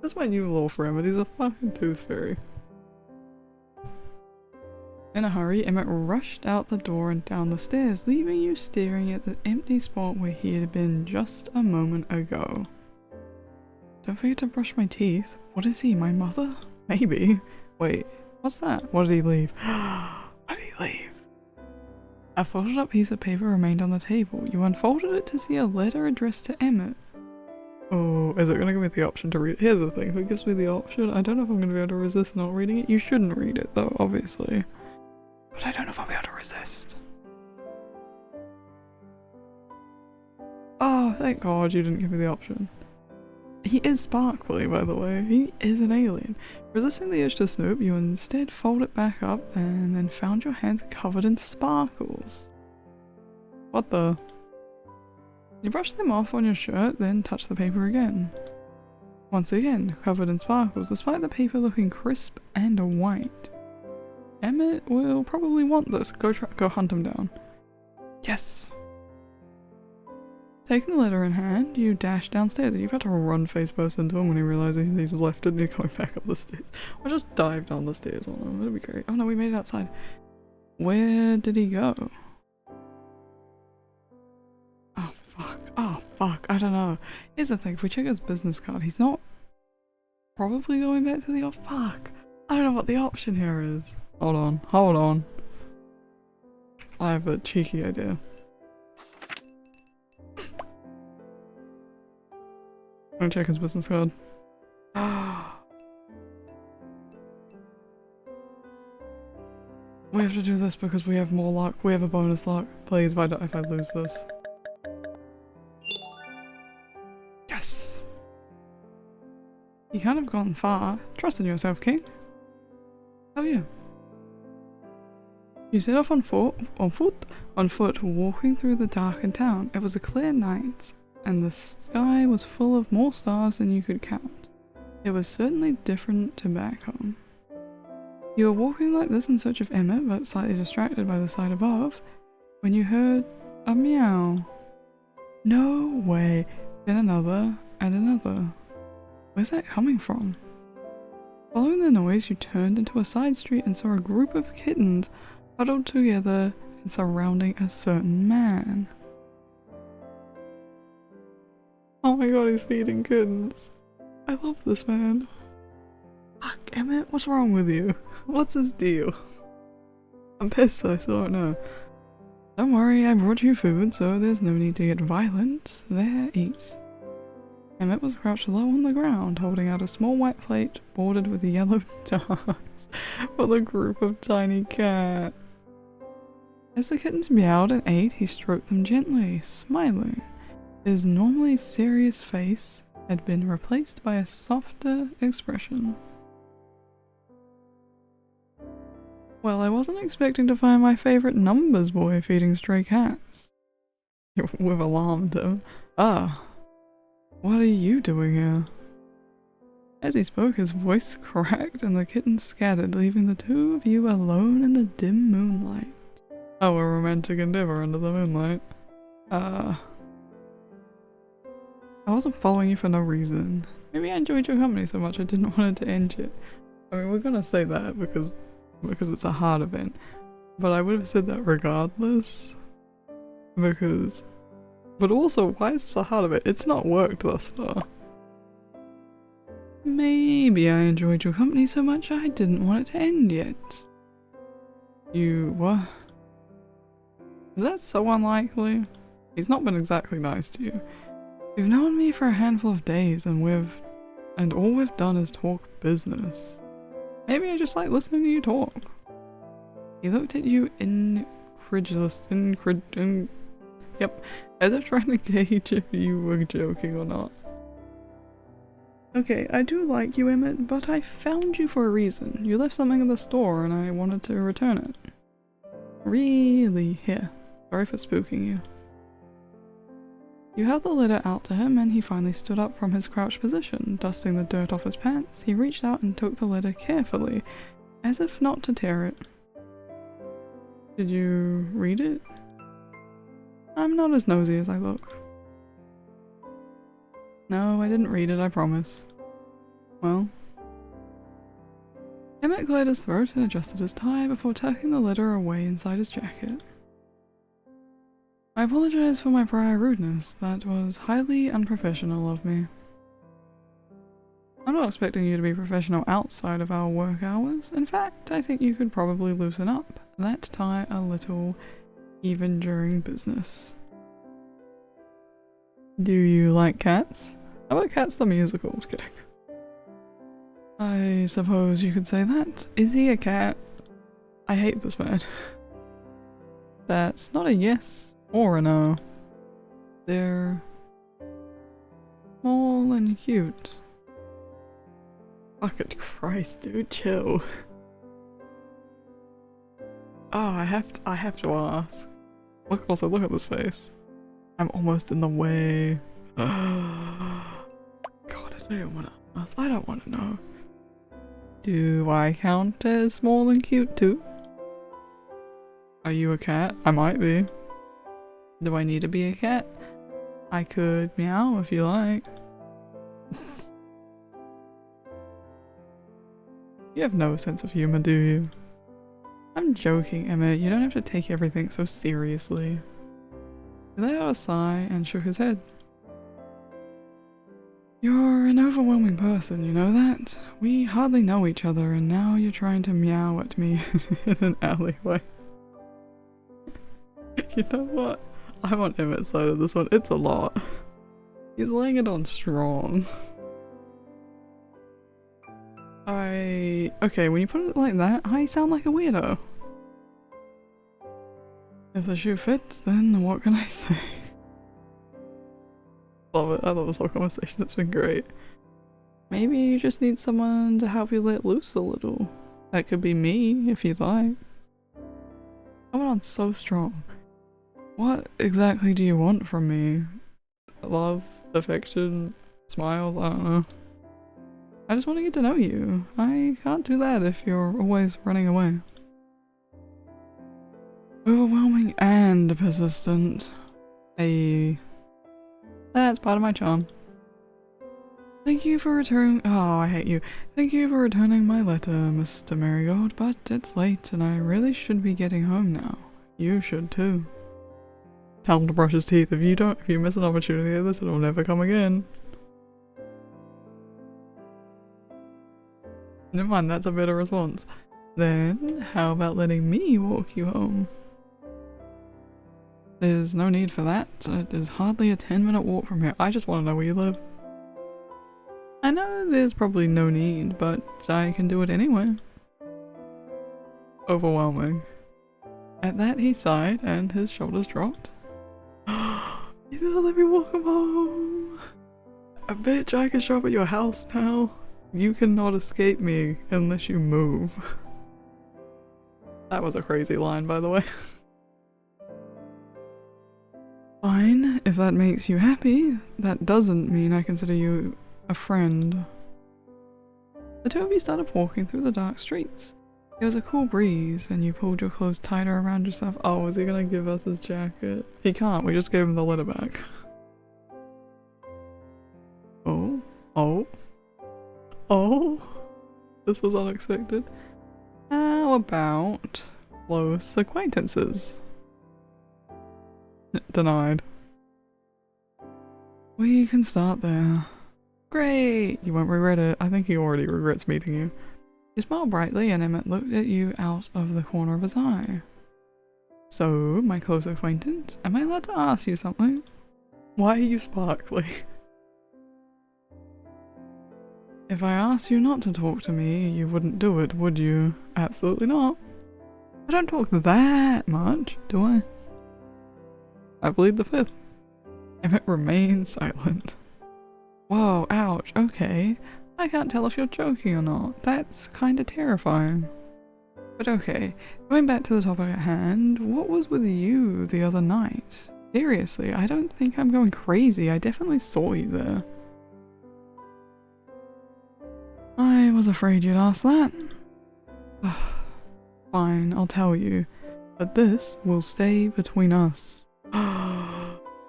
That's my new law for him, but he's a fucking tooth fairy. In a hurry, Emmett rushed out the door and down the stairs, leaving you staring at the empty spot where he had been just a moment ago. Don't forget to brush my teeth. What is he, my mother? Maybe. Wait, what's that? What did he leave? What did he leave? A folded up piece of paper remained on the table. You unfolded it to see a letter addressed to Emmett. Oh, is it gonna give me the option to read it? Here's the thing, if it gives me the option, I don't know if I'm gonna be able to resist not reading it. You shouldn't read it though, obviously. But I don't know if I'll be able to resist. Oh, thank God you didn't give me the option. He is sparkly, by the way. He is an alien. Resisting the urge to snoop, you instead fold it back up and then found your hands covered in sparkles. What the? You brush them off on your shirt, then touch the paper again. Once again, covered in sparkles, despite the paper looking crisp and white. Emmett will probably want this. Go hunt him down. Yes! Taking the letter in hand, you dash downstairs. You've had to run face first into him when he realizes he's left it and you're going back up the stairs. Or just dive down the stairs on him. That'd be great. Oh no, we made it outside. Where did he go? Oh fuck. Oh fuck. I don't know. Here's the thing. If we check his business card, he's not probably going back to the fuck. I don't know what the option here is. Hold on. Hold on. I have a cheeky idea. I'm gonna check his business card. We have to do this because we have more luck. We have a bonus luck. Please, if I lose this. Yes! You can't have gone far. Trust in yourself, King. Oh yeah. You set off on foot, walking through the darkened town. It was a clear night, and the sky was full of more stars than you could count. It was certainly different to back home. You were walking like this in search of Emmett, but slightly distracted by the sight above, when you heard a meow. No way. Then another, and another. Where's that coming from? Following the noise, you turned into a side street and saw a group of kittens huddled together and surrounding a certain man. Oh my god, he's feeding kittens. I love this man. Fuck, Emmett, what's wrong with you? What's his deal? I'm pissed, I still don't know. Don't worry, I brought you food, so there's no need to get violent. There, eat. Emmett was crouched low on the ground, holding out a small white plate bordered with yellow stars for the group of tiny cats. As the kittens meowed and ate, he stroked them gently, smiling. His normally serious face had been replaced by a softer expression. Well, I wasn't expecting to find my favorite numbers boy feeding stray cats. We've alarmed him. Ah, what are you doing here? As he spoke, his voice cracked and the kittens scattered, leaving the two of you alone in the dim moonlight. Oh, a romantic endeavor under the moonlight. I wasn't following you for no reason. Maybe I enjoyed your company so much I didn't want it to end it. I mean, we're gonna say that because it's a hard event. But I would have said that regardless. Because... But also, why is this a hard event? It's not worked thus far. Maybe I enjoyed your company so much I didn't want it to end yet. You... what? Is that so unlikely? He's not been exactly nice to you. You've known me for a handful of days and all we've done is talk business. Maybe I just like listening to you talk. He looked at you yep, as if trying to gauge if you were joking or not. Okay, I do like you, Emmett, but I found you for a reason. You left something in the store and I wanted to return it. Really? Here. Sorry for spooking you. You held the letter out to him and he finally stood up from his crouched position. Dusting the dirt off his pants, he reached out and took the letter carefully, as if not to tear it. Did you read it? I'm not as nosy as I look. No, I didn't read it, I promise. Well... Emmett cleared his throat and adjusted his tie before tucking the letter away inside his jacket. I apologize for my prior rudeness. That was highly unprofessional of me. I'm not expecting you to be professional outside of our work hours. In fact, I think you could probably loosen up that tie a little even during business. Do you like Cats? How about Cats the musical? Just kidding. I suppose you could say that. Is he a cat? I hate this man. That's not a yes or a no. They're small and cute. Fucking Christ, dude, chill. Oh, I have to ask. Look at this face. I'm almost in the way. God, I don't want to ask. I don't want to know. Do I count as small and cute too? Are you a cat? I might be. Do I need to be a cat? I could meow if you like. You have no sense of humor, do you? I'm joking, Emma. You don't have to take everything so seriously. He let out a sigh and shook his head. You're an overwhelming person, you know that? We hardly know each other and now you're trying to meow at me in an alleyway. You know what? I'm on Emmett's side of this one. It's a lot. He's laying it on strong. Okay, when you put it like that, I sound like a weirdo. If the shoe fits, then what can I say? Love it. I love this whole conversation. It's been great. Maybe you just need someone to help you let loose a little. That could be me, if you'd like. Coming on so strong. What exactly do you want from me? Love? Affection? Smiles? I don't know. I just want to get to know you. I can't do that if you're always running away. Overwhelming and persistent. Hey. That's part of my charm. Thank you for returning- oh, I hate you. Thank you for returning my letter, Mr. Marigold, but it's late and I really should be getting home now. You should too. Tell him to brush his teeth. If you miss an opportunity like this, it'll never come again. Never mind, that's a better response. Then, how about letting me walk you home? There's no need for that. It is hardly a 10-minute walk from here. I just want to know where you live. I know there's probably no need, but I can do it anyway. Overwhelming. At that he sighed and his shoulders dropped. He's gonna let me walk him home. A bitch, I can show up at your house now. You cannot escape me unless you move. That was a crazy line, by the way. Fine, if that makes you happy. That doesn't mean I consider you a friend. The two of you started walking through the dark streets. There was a cool breeze, and you pulled your clothes tighter around yourself. Oh, is he gonna give us his jacket? He can't, we just gave him the letter back. This was unexpected. How about close acquaintances? Denied. We can start there. Great! You won't regret it. I think he already regrets meeting you. He smiled brightly and Emmett looked at you out of the corner of his eye. So, my close acquaintance, am I allowed to ask you something? Why are you sparkly? If I asked you not to talk to me, you wouldn't do it, would you? Absolutely not. I don't talk that much, do I? I plead the fifth. Emmett remained silent. Whoa, ouch, okay. I can't tell if you're joking or not. That's kinda terrifying. But okay, going back to the topic at hand, what was with you the other night? Seriously, I don't think I'm going crazy. I definitely saw you there. I was afraid you'd ask that. Fine, I'll tell you. But this will stay between us.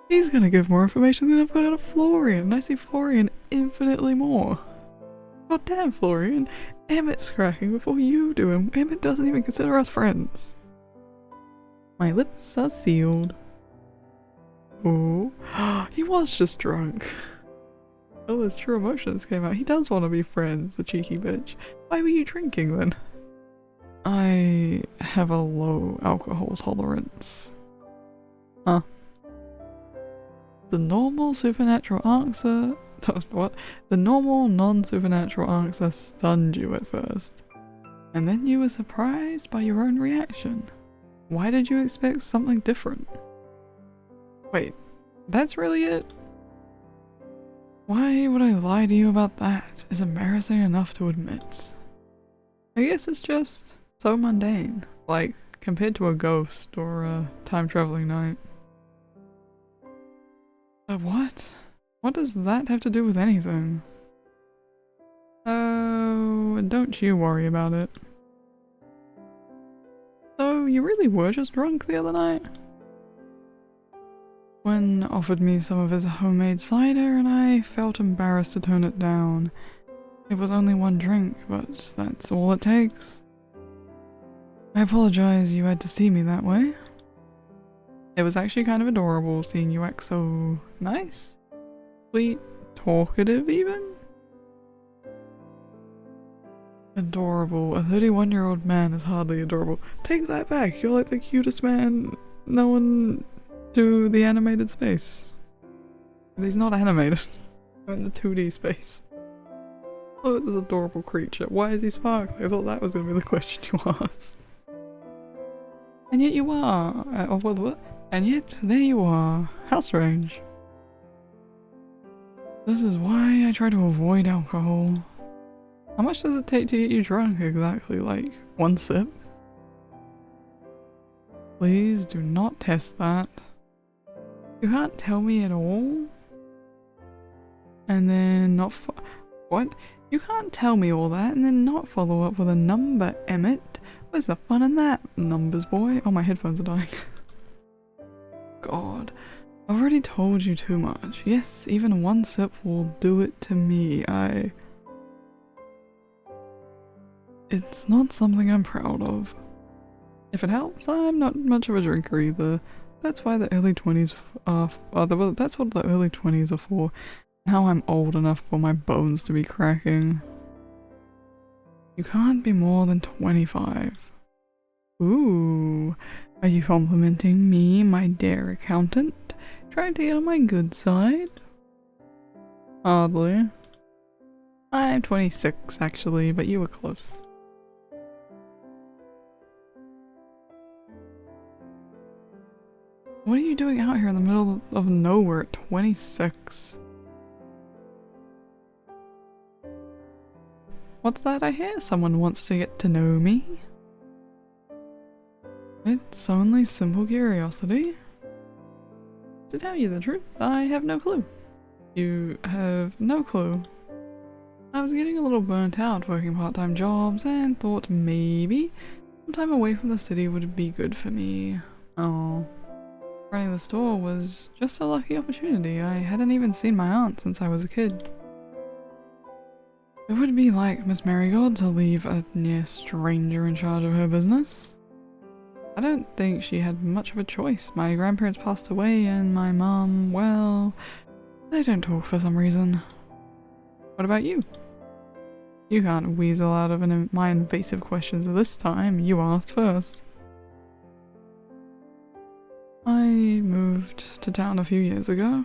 He's gonna give more information than I've got out of Florian, and I see Florian infinitely more. God damn, Florian. Emmett's cracking before you do, and Emmett doesn't even consider us friends. My lips are sealed. Oh, he was just drunk. Oh, his true emotions came out. He does want to be friends, the cheeky bitch. Why were you drinking then? I have a low alcohol tolerance. Huh? The normal supernatural answer... What? The normal non-supernatural answer stunned you at first. And then you were surprised by your own reaction. Why did you expect something different? Wait, that's really it? Why would I lie to you about that? It's embarrassing enough to admit. I guess it's just so mundane, like compared to a ghost or a time-traveling night. But what? What does that have to do with anything? Oh, don't you worry about it. So, you really were just drunk the other night? Gwen offered me some of his homemade cider and I felt embarrassed to turn it down. It was only one drink, but that's all it takes. I apologize you had to see me that way. It was actually kind of adorable seeing you act so nice. Sweet, talkative even? Adorable. A 31-year-old man is hardly adorable. Take that back, you're like the cutest man known to the animated space. He's not animated. I'm in the 2D space. Look at this adorable creature. Why is he sparkling? I thought that was going to be the question you asked. And yet you are. And yet there you are. How strange. This is why I try to avoid alcohol. How much does it take to get you drunk exactly? Like, one sip? Please do not test that. You can't tell me at all? And then not what? You can't tell me all that and then not follow up with a number, Emmett. Where's the fun in that, numbers boy? Oh, my headphones are dying. God. I've already told you too much. Yes, even one sip will do it to me. It's not something I'm proud of. If it helps, I'm not much of a drinker either. That's why the early 20s that's what the early 20s are for. Now I'm old enough for my bones to be cracking. You can't be more than 25. Ooh, are you complimenting me, my dear accountant? Trying to get on my good side? Hardly. I'm 26 actually, but you were close. What are you doing out here in the middle of nowhere at 26? What's that I hear? Someone wants to get to know me? It's only simple curiosity. To tell you the truth, I have no clue. You have no clue. I was getting a little burnt out working part-time jobs and thought maybe some time away from the city would be good for me. Oh. Running the store was just a lucky opportunity. I hadn't even seen my aunt since I was a kid. It would be like Miss Marigold to leave a near stranger in charge of her business. I don't think she had much of a choice. My grandparents passed away and my mom, well, they don't talk for some reason. What about you? You can't weasel out of my invasive questions this time. You asked first. I moved to town a few years ago.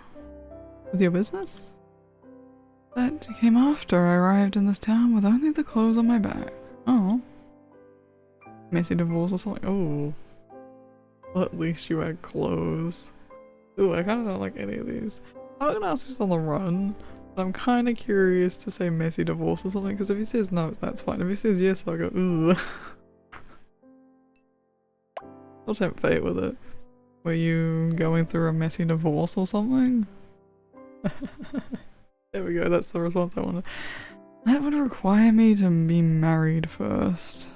With your business? That came after I arrived in this town with only the clothes on my back. Oh. Messy divorce or something. Oh. Well, at least you had clothes. Ooh, I kind of don't like any of these. I'm not gonna ask who's on the run, but I'm kind of curious to say messy divorce or something, because if he says no, that's fine. If he says yes, I'll go, ooh. I'll tempt fate with it. Were you going through a messy divorce or something? There we go, that's the response I wanted. That would require me to be married first.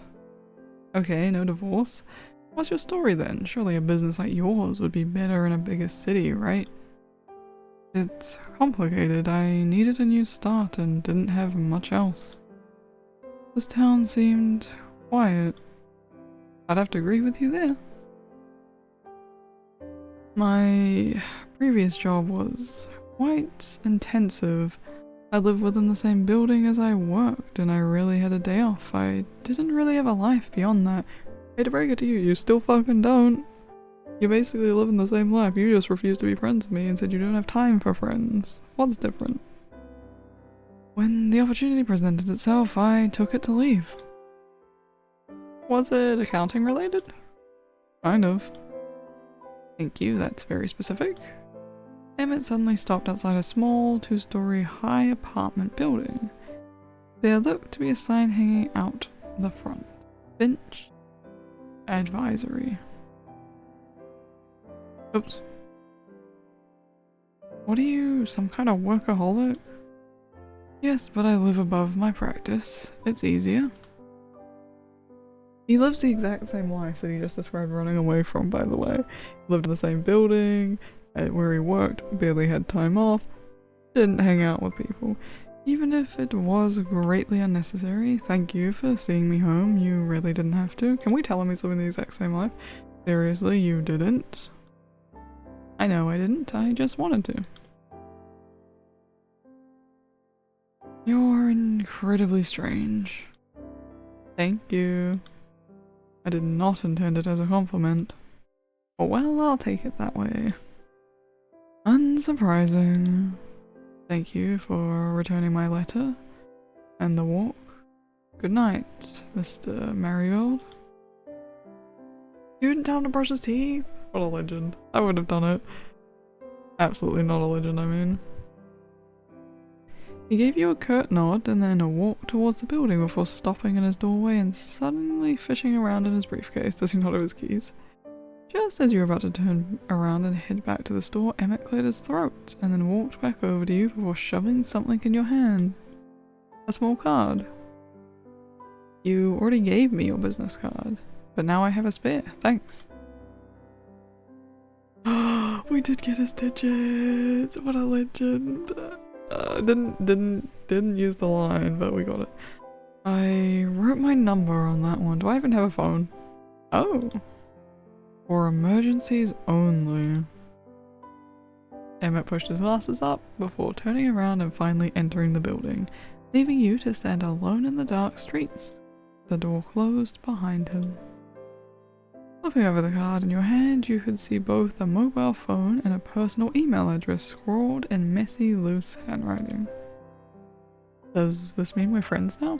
Okay, no divorce. What's your story then? Surely a business like yours would be better in a bigger city, right? It's complicated. I needed a new start and didn't have much else. This town seemed quiet. I'd have to agree with you there. My previous job was quite intensive. I lived within the same building as I worked, and I rarely had a day off. I didn't really have a life beyond that. Hate to break it to you, you still fucking don't. You basically live in the same life. You just refused to be friends with me and said you don't have time for friends. What's different? When the opportunity presented itself, I took it to leave. Was it accounting related? Kind of. Thank you, that's very specific. Emmett suddenly stopped outside a small, two-story high apartment building. There looked to be a sign hanging out the front. Bench advisory. Oops. What are you, some kind of workaholic? Yes, but I live above my practice. It's easier. He lives the exact same life that he just described running away from, by the way. He lived in the same building, where he worked, barely had time off, didn't hang out with people. Even if it was greatly unnecessary, thank you for seeing me home. You really didn't have to. Can we tell him he's living the exact same life? Seriously, you didn't? I know I didn't. I just wanted to. You're incredibly strange. Thank you. I did not intend it as a compliment. Oh well, I'll take it that way. Unsurprising. Thank you for returning my letter and the walk. Good night, Mr. Marigold. You didn't tell him to brush his teeth? What a legend. I would have done it. Absolutely not a legend, I mean. He gave you a curt nod and then a walk towards the building before stopping in his doorway and suddenly fishing around in his briefcase. Does he not have his keys? Just as you were about to turn around and head back to the store, Emmett cleared his throat and then walked back over to you before shoving something in your hand. A small card. You already gave me your business card, but now I have a spare. Thanks. We did get his digits. What a legend. Didn't use the line, but we got it. I wrote my number on that one. Do I even have a phone? Oh. For emergencies only. Emmett pushed his glasses up before turning around and finally entering the building, leaving you to stand alone in the dark streets. The door closed behind him. Flipping over the card in your hand, you could see both a mobile phone and a personal email address scrawled in messy, loose handwriting. Does this mean we're friends now?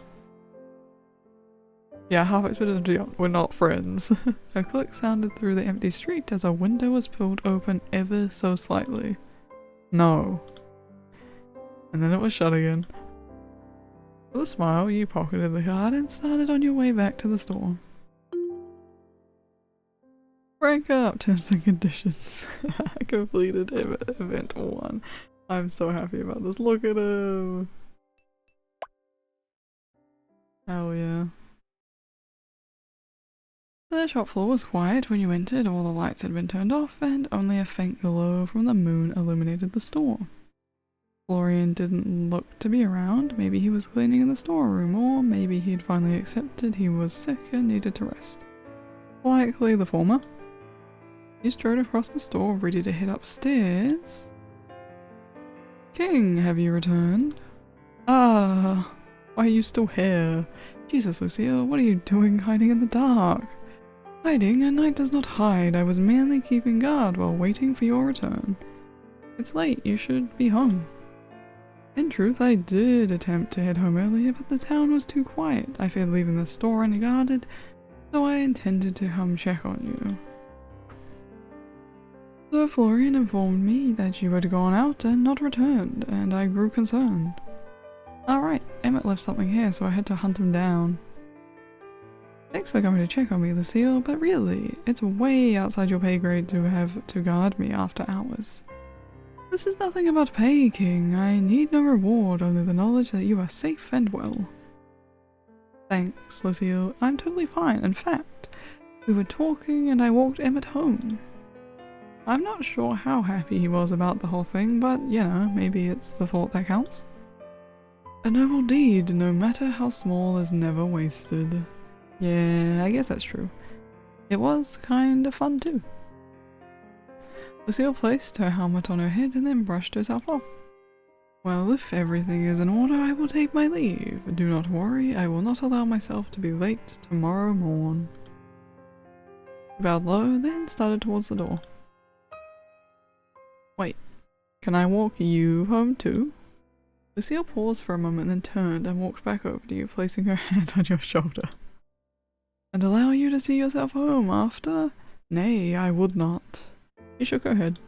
Yeah, half expected we're not friends. A click sounded through the empty street as a window was pulled open ever so slightly. No. And then it was shut again. With a smile, you pocketed the card and started on your way back to the store. Break up terms and conditions. Completed event 1. I'm so happy about this. Look at him. Hell yeah. The shop floor was quiet when you entered. All the lights had been turned off and only a faint glow from the moon illuminated the store. Florian didn't look to be around. Maybe he was cleaning in the storeroom, or maybe he'd finally accepted he was sick and needed to rest. Likely the former. He strode across the store, ready to head upstairs. King, have you returned? Ah, why are you still here? Jesus, Lucille, what are you doing hiding in the dark? Hiding? A knight does not hide. I was merely keeping guard while waiting for your return. It's late, you should be home. In truth, I did attempt to head home earlier, but the town was too quiet. I feared leaving the store unguarded, so I intended to come check on you. So Florian informed me that you had gone out and not returned, and I grew concerned. Alright, Emmett left something here, so I had to hunt him down. Thanks for coming to check on me, Lucille, but really, it's way outside your pay grade to have to guard me after hours. This is nothing about pay, King. I need no reward, only the knowledge that you are safe and well. Thanks, Lucille. I'm totally fine. In fact, we were talking and I walked Emmett home. I'm not sure how happy he was about the whole thing, but, you know, maybe it's the thought that counts. A noble deed, no matter how small, is never wasted. Yeah, I guess that's true. It was kinda fun too. Lucille placed her helmet on her head and then brushed herself off. Well, if everything is in order, I will take my leave. Do not worry, I will not allow myself to be late tomorrow morn. She bowed low, then started towards the door. Wait, can I walk you home too? Lucille paused for a moment, then turned and walked back over to you, placing her hand on your shoulder. And allow you to see yourself home after? Nay, I would not. She shook her head.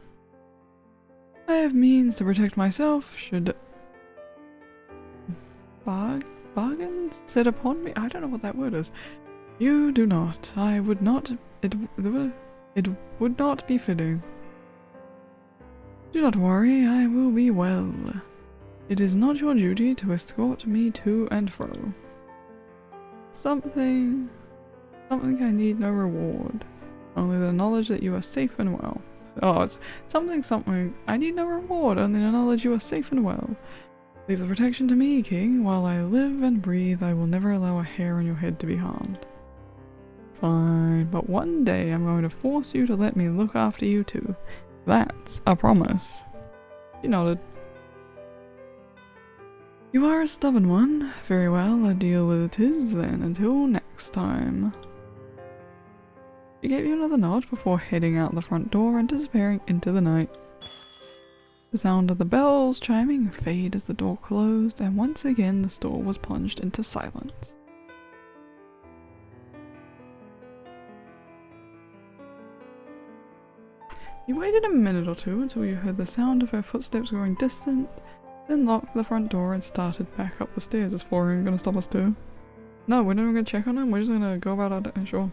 I have means to protect myself should bargains set upon me? I don't know what that word is. You do not. I would not. It would not be fitting. Do not worry, I will be well. It is not your duty to escort me to and fro. Something I need no reward. Only the knowledge that you are safe and well. Oh, it's something. I need no reward, only the knowledge you are safe and well. Leave the protection to me, King. While I live and breathe, I will never allow a hair on your head to be harmed. Fine, but one day I'm going to force you to let me look after you too. That's a promise. She nodded. You are a stubborn one. Very well, a deal with it is then, until next time. She gave you another nod before heading out the front door and disappearing into the night. The sound of the bells chiming faded as the door closed, and once again the store was plunged into silence. You waited a minute or two until you heard the sound of her footsteps growing distant, then locked the front door and started back up the stairs. Is Florian gonna stop us too? No, we're not even gonna check on him, we're just gonna go about our day, sure.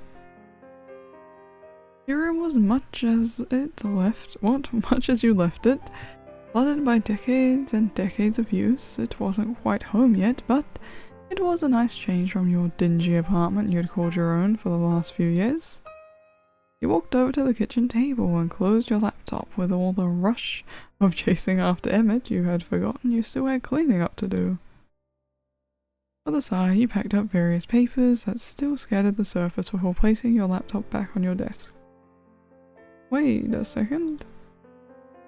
Your room was much as you left it, flooded by decades and decades of use. It wasn't quite home yet, but it was a nice change from your dingy apartment you had called your own for the last few years. You walked over to the kitchen table and closed your laptop. With all the rush of chasing after Emmett, you had forgotten you still had cleaning up to do. With a sigh, you packed up various papers that still scattered the surface before placing your laptop back on your desk. Wait a second.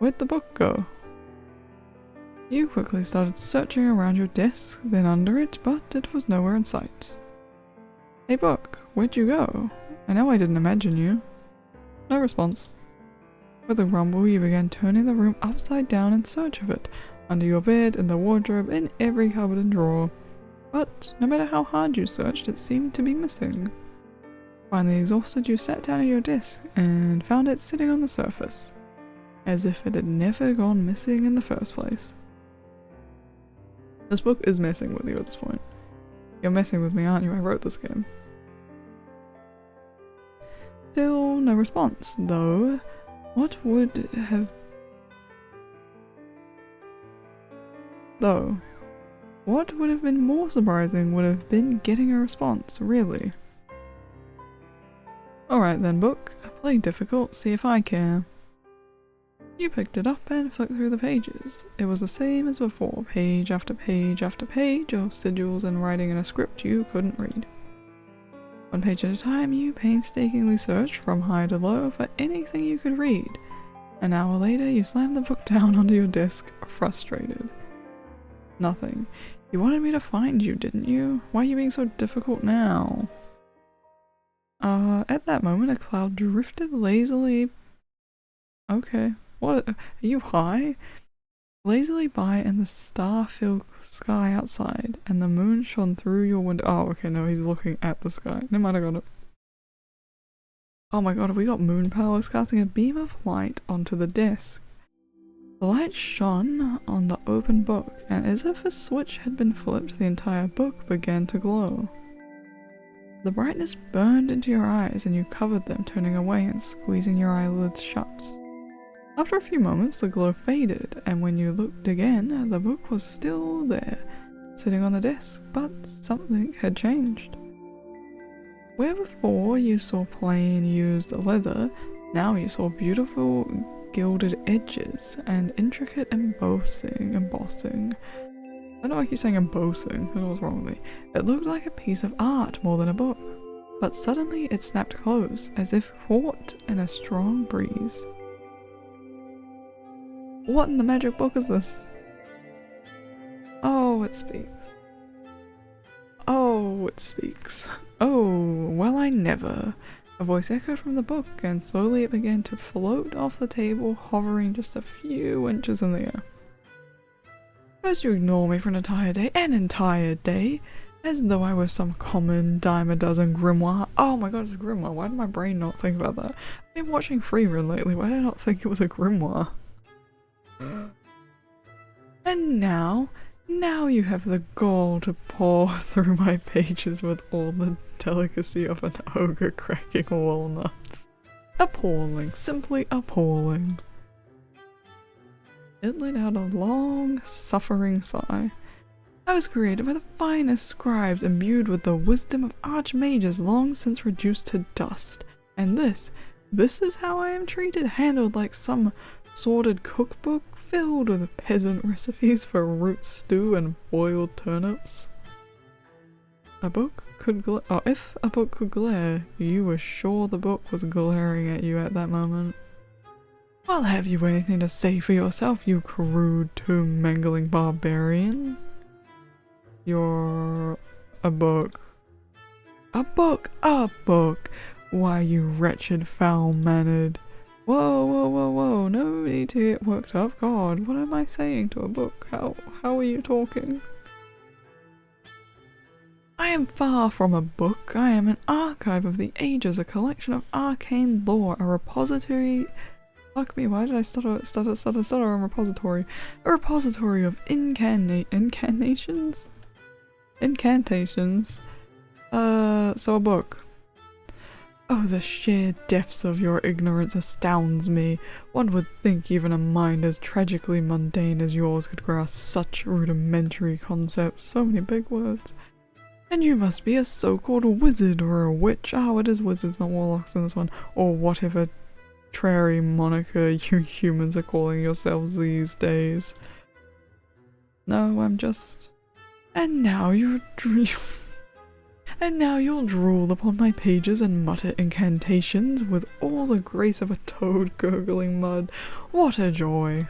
Where'd the book go? You quickly started searching around your desk, then under it, but it was nowhere in sight. Hey book, where'd you go? I know I didn't imagine you. No response. With a rumble, you began turning the room upside down in search of it, under your bed, in the wardrobe, in every cupboard and drawer. But no matter how hard you searched, it seemed to be missing. Finally exhausted, you sat down at your desk and found it sitting on the surface, as if it had never gone missing in the first place. This book is messing with you at this point. You're messing with me, aren't you? I wrote this game. Still no response, though. What would have been more surprising would have been getting a response, really. Alright then, book. Play difficult, see if I care. You picked it up and flicked through the pages. It was the same as before, page after page after page of sigils and writing in a script you couldn't read. One page at a time, you painstakingly searched from high to low for anything you could read. An hour later, you slammed the book down onto your desk, frustrated. Nothing. You wanted me to find you, didn't you? Why are you being so difficult now? At that moment, a cloud drifted lazily... Okay. What? Are you high? Lazily by in the star-filled sky outside, and the moon shone through your window. Oh, okay, no, he's looking at the sky. Never mind, I got it. Oh my god, we got moon powers, casting a beam of light onto the desk. The light shone on the open book, and as if a switch had been flipped, the entire book began to glow. The brightness burned into your eyes, and you covered them, turning away and squeezing your eyelids shut. After a few moments, the glow faded, and when you looked again, the book was still there, sitting on the desk, but something had changed. Where before you saw plain used leather, now you saw beautiful gilded edges and intricate embossing. I don't know why I keep saying embossing, I don't know what's wrong with me. It looked like a piece of art more than a book, but suddenly it snapped closed, as if caught in a strong breeze. What in the magic book is this? Oh, it speaks. Oh, it speaks. Oh, well I never. A voice echoed from the book, and slowly it began to float off the table, hovering just a few inches in the air. First you ignore me for an entire day, as though I was some common dime-a-dozen grimoire. Oh my god, it's a grimoire. Why did my brain not think about that? I've been watching Freerun lately, why did I not think it was a grimoire? And now you have the gall to pore through my pages with all the delicacy of an ogre cracking walnuts. Appalling, simply appalling. It let out a long, suffering sigh. I was created by the finest scribes imbued with the wisdom of archmages long since reduced to dust. And this is how I am treated, handled like some sordid cookbook filled with peasant recipes for root stew and boiled turnips. A book could if a book could glare, you were sure the book was glaring at you at that moment. Well, have you anything to say for yourself, you crude tomb-mangling barbarian? You're a book. A book! A book! Why, you wretched foul-mannered. Whoa, no need to get worked up. God, what am I saying to a book? How are you talking? I am far from a book. I am an archive of the ages, a collection of arcane lore, a repository... Fuck me, why did I stutter on repository? A repository of incantations? Incantations. So a book. Oh, the sheer depths of your ignorance astounds me. One would think even a mind as tragically mundane as yours could grasp such rudimentary concepts. So many big words. And you must be a so-called wizard or a witch. Oh, it is wizards, not warlocks in this one. Or whatever trary moniker you humans are calling yourselves these days. No, I'm just... And now you'll drool upon my pages and mutter incantations with all the grace of a toad gurgling mud. What a joy!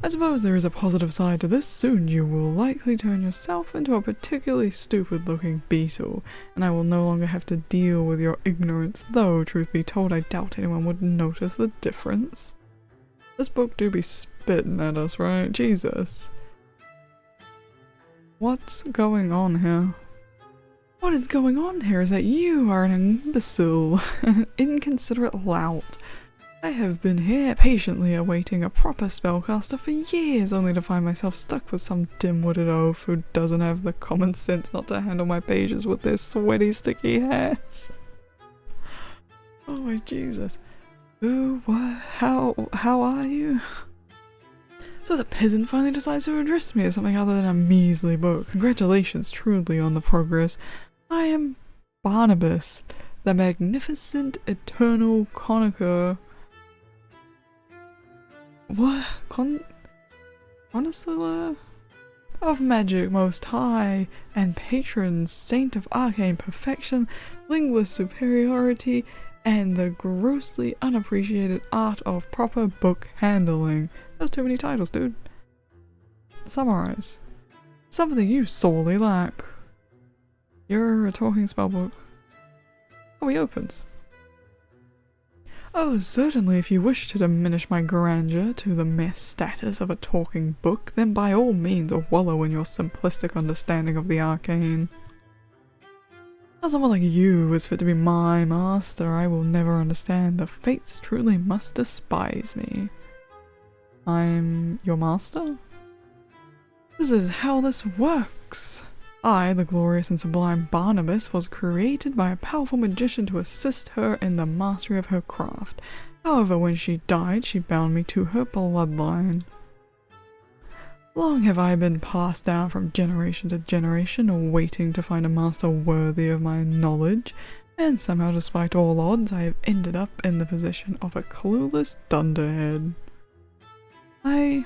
I suppose there is a positive side to this. Soon you will likely turn yourself into a particularly stupid-looking beetle, and I will no longer have to deal with your ignorance, though, truth be told, I doubt anyone would notice the difference. This book do be spitting at us, right? Jesus. What's going on here? What is going on here is that you are an imbecile, an inconsiderate lout. I have been here patiently awaiting a proper spellcaster for years, only to find myself stuck with some dim-witted oaf who doesn't have the common sense not to handle my pages with their sweaty, sticky hands. Oh my Jesus. Who, what, how are you? So the peasant finally decides to address me as something other than a measly book. Congratulations truly on the progress. I am Barnabas, the magnificent eternal chronicler. what? Connoisseur of magic most high, and patron saint of arcane perfection, linguist superiority, and the grossly unappreciated art of proper book handling. That's too many titles, dude. Summarize. Something you sorely lack. You're a talking spellbook. Oh, he opens. Oh, certainly, if you wish to diminish my grandeur to the mere status of a talking book, then by all means wallow in your simplistic understanding of the arcane. As someone like you is fit to be my master, I will never understand. The fates truly must despise me. I'm your master? This is how this works. I, the glorious and sublime Barnabas, was created by a powerful magician to assist her in the mastery of her craft. However, when she died, she bound me to her bloodline. Long have I been passed down from generation to generation, waiting to find a master worthy of my knowledge, and somehow, despite all odds, I have ended up in the position of a clueless dunderhead. I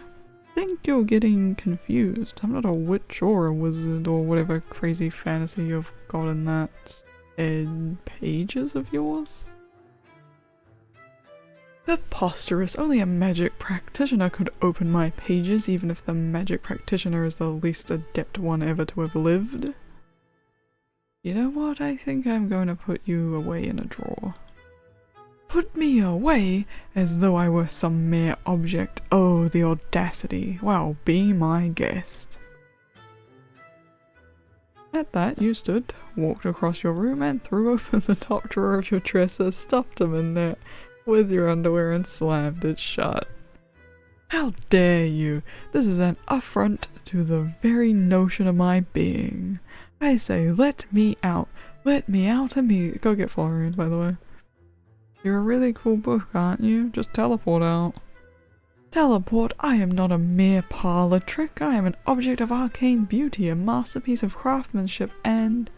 think you're getting confused. I'm not a witch or a wizard or whatever crazy fantasy you've got in that pages of yours. Preposterous. Only a magic practitioner could open my pages, even if the magic practitioner is the least adept one ever to have lived. You know what? I think I'm going to put you away in a drawer. Put me away as though I were some mere object. Oh, the audacity. Well, be my guest. At that, you stood, walked across your room, and threw open the top drawer of your dresser, stuffed them in there with your underwear, and slammed it shut. How dare you! This is an affront to the very notion of my being. I say, let me out. Let me out immediately. Go get Florian, by the way. You're a really cool book, aren't you? Just teleport out. Teleport? I am not a mere parlor trick. I am an object of arcane beauty, a masterpiece of craftsmanship, and...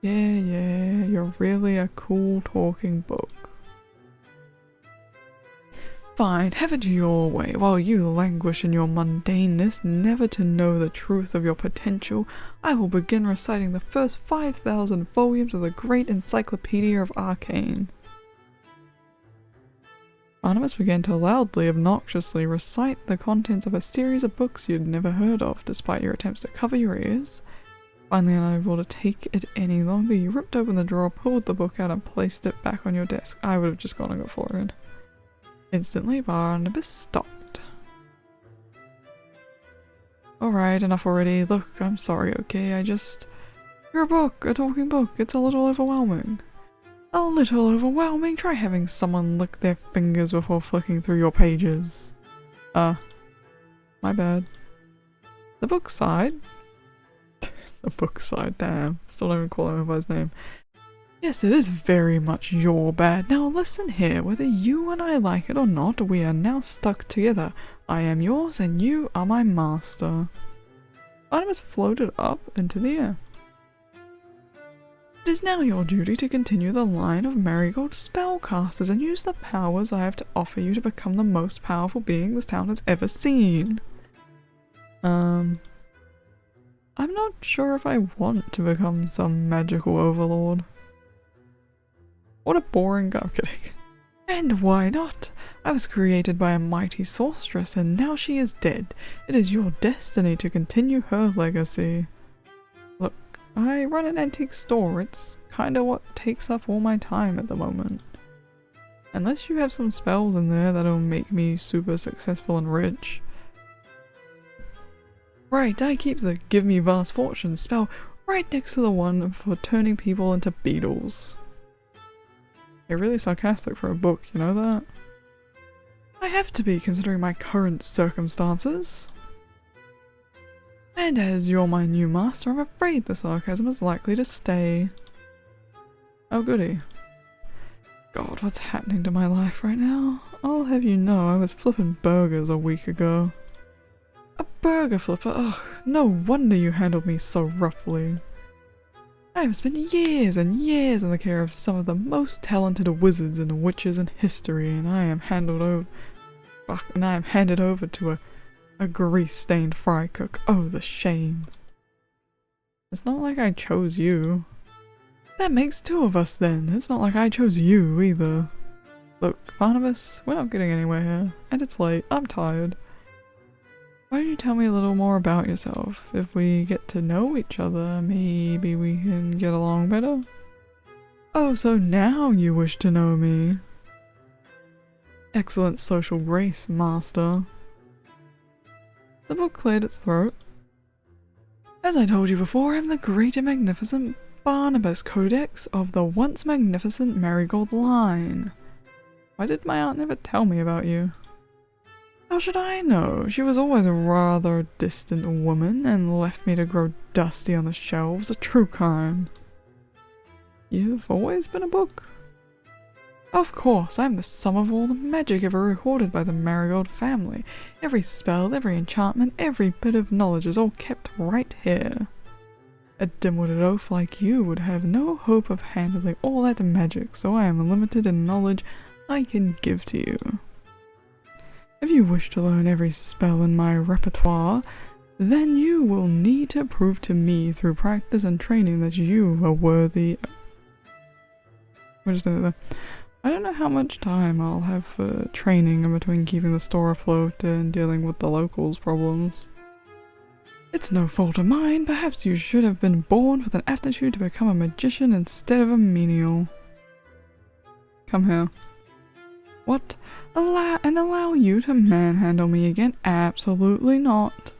Yeah, you're really a cool talking book. Fine, have it your way. While you languish in your mundaneness, never to know the truth of your potential, I will begin reciting the first 5,000 volumes of the great encyclopedia of arcane. Barnabas began to loudly, obnoxiously recite the contents of a series of books you'd never heard of, despite your attempts to cover your ears. Finally, unable to take it any longer, you ripped open the drawer, pulled the book out, and placed it back on your desk. I would have just gone and got Florian. Instantly, Barnabas stopped. Alright, enough already. Look, I'm sorry, okay? You're a book, a talking book. It's a little overwhelming. A little overwhelming? Try having someone lick their fingers before flicking through your pages. My bad. The book sighed. The book sighed, damn. Still don't even call him by his name. Yes, it is very much your bad. Now listen here, whether you and I like it or not, we are now stuck together. I am yours and you are my master. Barnabas floated up into the air. It is now your duty to continue the line of marigold spellcasters and use the powers I have to offer you to become the most powerful being this town has ever seen. I'm not sure if I want to become some magical overlord. What a boring guy, I'm kidding. And why not? I was created by a mighty sorceress and now she is dead. It is your destiny to continue her legacy. Look, I run an antique store. It's kinda what takes up all my time at the moment. Unless you have some spells in there that'll make me super successful and rich. Right, I keep the Give Me Vast Fortune spell right next to the one for turning people into beetles. You're really sarcastic for a book, you know that? I have to be, considering my current circumstances. And as you're my new master, I'm afraid the sarcasm is likely to stay. Oh goody. God, what's happening to my life right now? I'll have you know I was flipping burgers a week ago. A burger flipper? Ugh, no wonder you handled me so roughly. I have spent years and years in the care of some of the most talented wizards and witches in history, and I am handled Fuck, and I am handed over to a grease-stained fry cook. Oh, the shame. It's not like I chose you. That makes two of us then. It's not like I chose you either. Look, Barnabas, we're not getting anywhere here. And it's late. I'm tired. Why don't you tell me a little more about yourself? If we get to know each other, maybe we can get along better? Oh, so now you wish to know me. Excellent social grace, master. The book cleared its throat. As I told you before, I'm the great and magnificent Barnabas Codex of the once magnificent Marigold line. Why did my aunt never tell me about you? How should I know? She was always a rather distant woman and left me to grow dusty on the shelves, a true crime. You've always been a book? Of course, I'm the sum of all the magic ever recorded by the Marigold family. Every spell, every enchantment, every bit of knowledge is all kept right here. A dim-witted oaf like you would have no hope of handling all that magic, so I am limited in knowledge I can give to you. If you wish to learn every spell in my repertoire, then you will need to prove to me through practice and training that you are worthy. I don't know how much time I'll have for training in between keeping the store afloat and dealing with the locals' problems. It's no fault of mine. Perhaps you should have been born with an aptitude to become a magician instead of a menial. Come here. What? Allow you to manhandle me again? Absolutely not.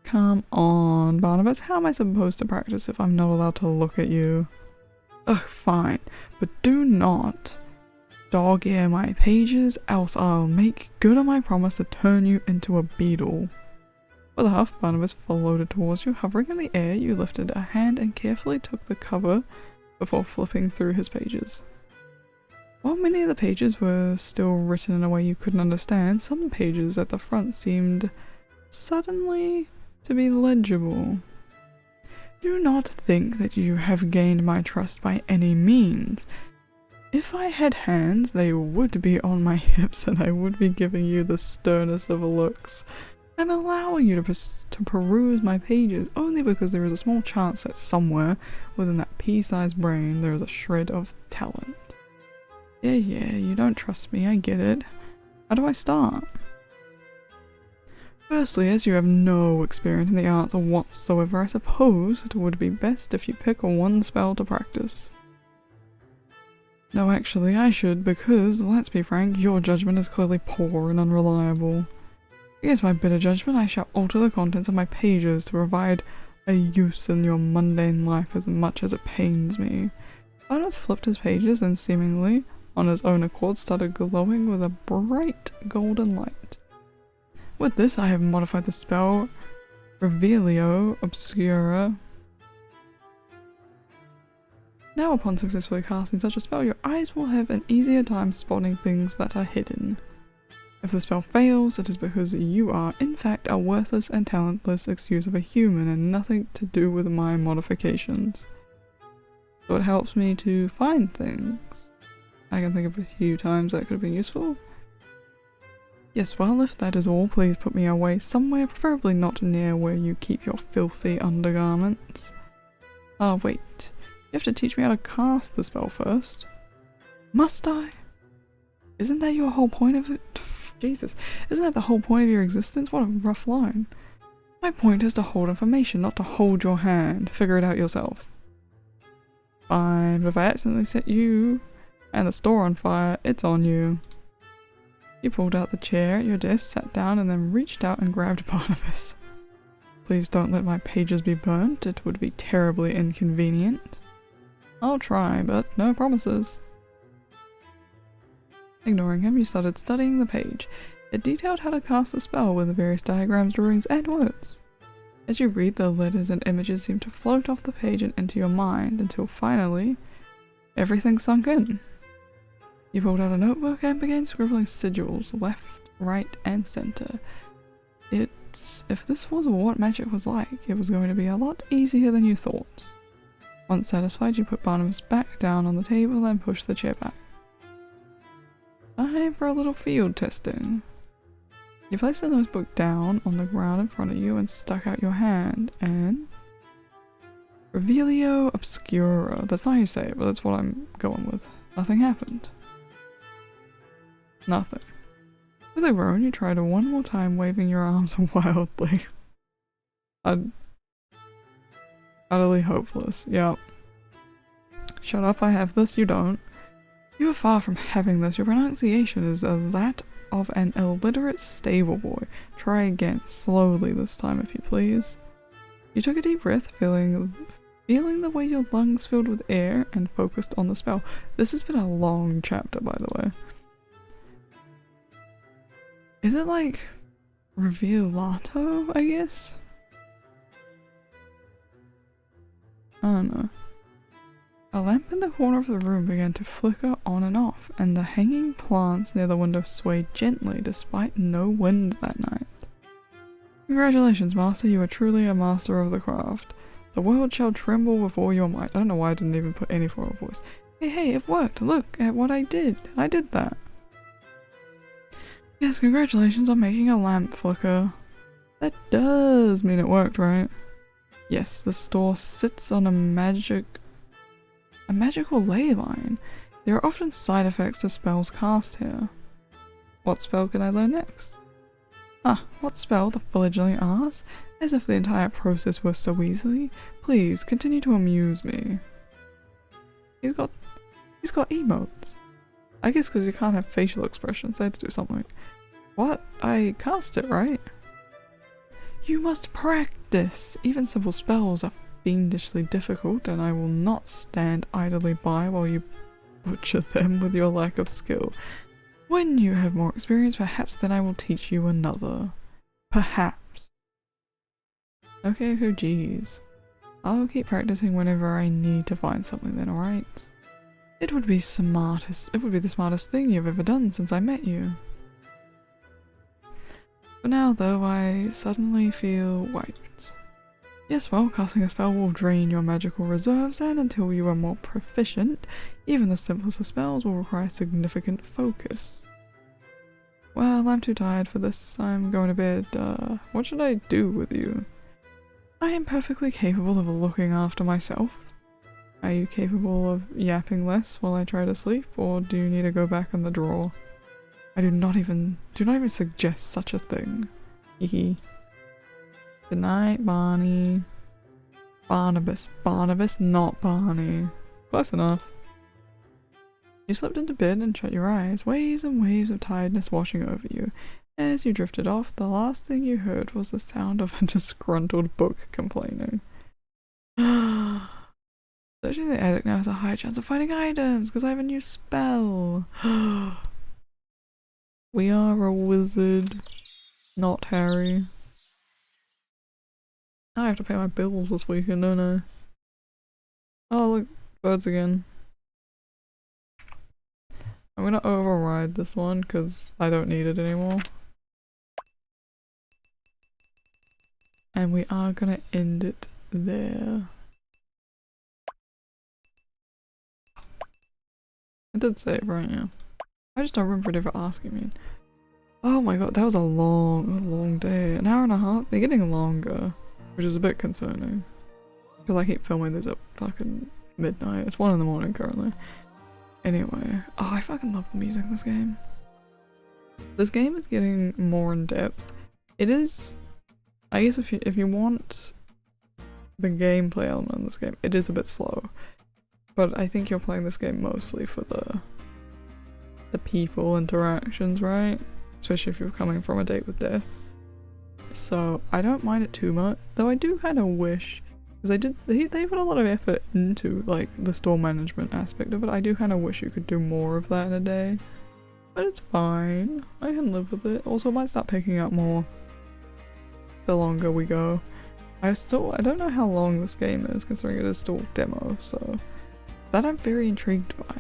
Come on, Barnabas. How am I supposed to practice if I'm not allowed to look at you? Ugh, fine. But do not dog-ear my pages, else I'll make good on my promise to turn you into a beetle. With a huff, Barnabas floated towards you. Hovering in the air, you lifted a hand and carefully took the cover before flipping through his pages. While many of the pages were still written in a way you couldn't understand, some pages at the front seemed suddenly to be legible. Do not think that you have gained my trust by any means. If I had hands, they would be on my hips and I would be giving you the sternest of looks. I'm allowing you to peruse my pages only because there is a small chance that somewhere within that pea-sized brain there is a shred of talent. Yeah, you don't trust me, I get it. How do I start? Firstly, as you have no experience in the arts whatsoever, I suppose it would be best if you pick one spell to practice. No, actually, I should, because, let's be frank, your judgment is clearly poor and unreliable. Against my better judgment, I shall alter the contents of my pages to provide a use in your mundane life as much as it pains me. Barnabas flipped his pages and seemingly, on his own accord, started glowing with a bright golden light. With this, I have modified the spell Revelio Obscura. Now, upon successfully casting such a spell, your eyes will have an easier time spotting things that are hidden. If the spell fails, it is because you are, in fact, a worthless and talentless excuse of a human and nothing to do with my modifications. So it helps me to find things. I can think of a few times that could have been useful. Yes, well, if that is all, please put me away somewhere, preferably not near where you keep your filthy undergarments. Wait. You have to teach me how to cast the spell first. Must I? Isn't that your whole point of it? Jesus. Isn't that the whole point of your existence? What a rough line. My point is to hold information, not to hold your hand. Figure it out yourself. Fine, but if I accidentally set you and the store on fire, it's on you. You pulled out the chair at your desk, sat down, and then reached out and grabbed Barnabas. Please don't let my pages be burnt. It would be terribly inconvenient. I'll try, but no promises. Ignoring him, you started studying the page. It detailed how to cast the spell with the various diagrams, drawings, and words. As you read, the letters and images seem to float off the page and into your mind, until finally, everything sunk in. You pulled out a notebook and began scribbling sigils left, right, and center. If this was what magic was like, it was going to be a lot easier than you thought. Once satisfied, you put Barnabas back down on the table and pushed the chair back. Time for a little field testing. You place the notebook down on the ground in front of you and stuck out your hand and... Revelio Obscura. That's not how you say it, but that's what I'm going with. Nothing happened. Nothing. With a groan, you tried one more time, waving your arms wildly. Utterly hopeless. Yep. Shut up, I have this, you don't. You are far from having this. Your pronunciation is that of an illiterate stable boy. Try again, slowly this time if you please. You took a deep breath, feeling the way your lungs filled with air, and focused on the spell. This has been a long chapter, by the way. Is it like Revelato, I guess? I don't know. A lamp in the corner of the room began to flicker on and off, and the hanging plants near the window swayed gently despite no wind that night. Congratulations, Master, you are truly a master of the craft. The world shall tremble before your might. I don't know why I didn't even put any form of voice. Hey, it worked! Look at what I did! I did that! Yes, congratulations on making a lamp flicker. That does mean it worked, right? Yes, the store sits on a magical ley line. There are often side effects to spells cast here. What spell can I learn next? Ah, what spell? The fledgling asks, as if the entire process were so easy. Please, continue to amuse me. He's got emotes. I guess because you can't have facial expressions, I had to do something. What? I cast it, right? You must practice! Even simple spells are fiendishly difficult, and I will not stand idly by while you butcher them with your lack of skill. When you have more experience, perhaps then I will teach you another. Perhaps. Okay, oh geez. I'll keep practicing whenever I need to find something then, alright? It would be the smartest thing you've ever done since I met you. For now, though, I suddenly feel wiped. Yes, well, casting a spell will drain your magical reserves, and until you are more proficient, even the simplest of spells will require significant focus. Well, I'm too tired for this. I'm going to bed. What should I do with you? I am perfectly capable of looking after myself. Are you capable of yapping less while I try to sleep, or do you need to go back in the drawer? I do not even suggest such a thing. Hehe. Good night, Barney. Barnabas, not Barney. Close enough. You slipped into bed and shut your eyes, waves and waves of tiredness washing over you. As you drifted off, the last thing you heard was the sound of a disgruntled book complaining. Searching the attic now has a high chance of finding items, because I have a new spell. We are a wizard, not Harry. I have to pay my bills this weekend, don't I? Oh look, birds again. I'm gonna override this one because I don't need it anymore. And we are gonna end it there. I did say it right, yeah. I just don't remember it ever asking me. Oh my god, that was a long day. An hour and a half? They're getting longer, which is a bit concerning. Because I keep filming this at fucking midnight. It's 1 in the morning currently. Anyway, oh, I fucking love the music in this game. This game is getting more in depth. It is, I guess if you want the gameplay element in this game, it is a bit slow. But I think you're playing this game mostly for the people interactions, right? Especially if you're coming from a date with death. So I don't mind it too much, though I do kind of wish, because they put a lot of effort into like the store management aspect of it. I do kind of wish you could do more of that in a day, but it's fine. I can live with it. Also, it might start picking up more the longer we go. I don't know how long this game is, considering it is still demo, so that I'm very intrigued by.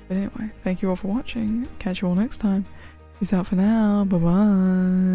But anyway, thank you all for watching. Catch you all next time. Peace out for now. Bye bye.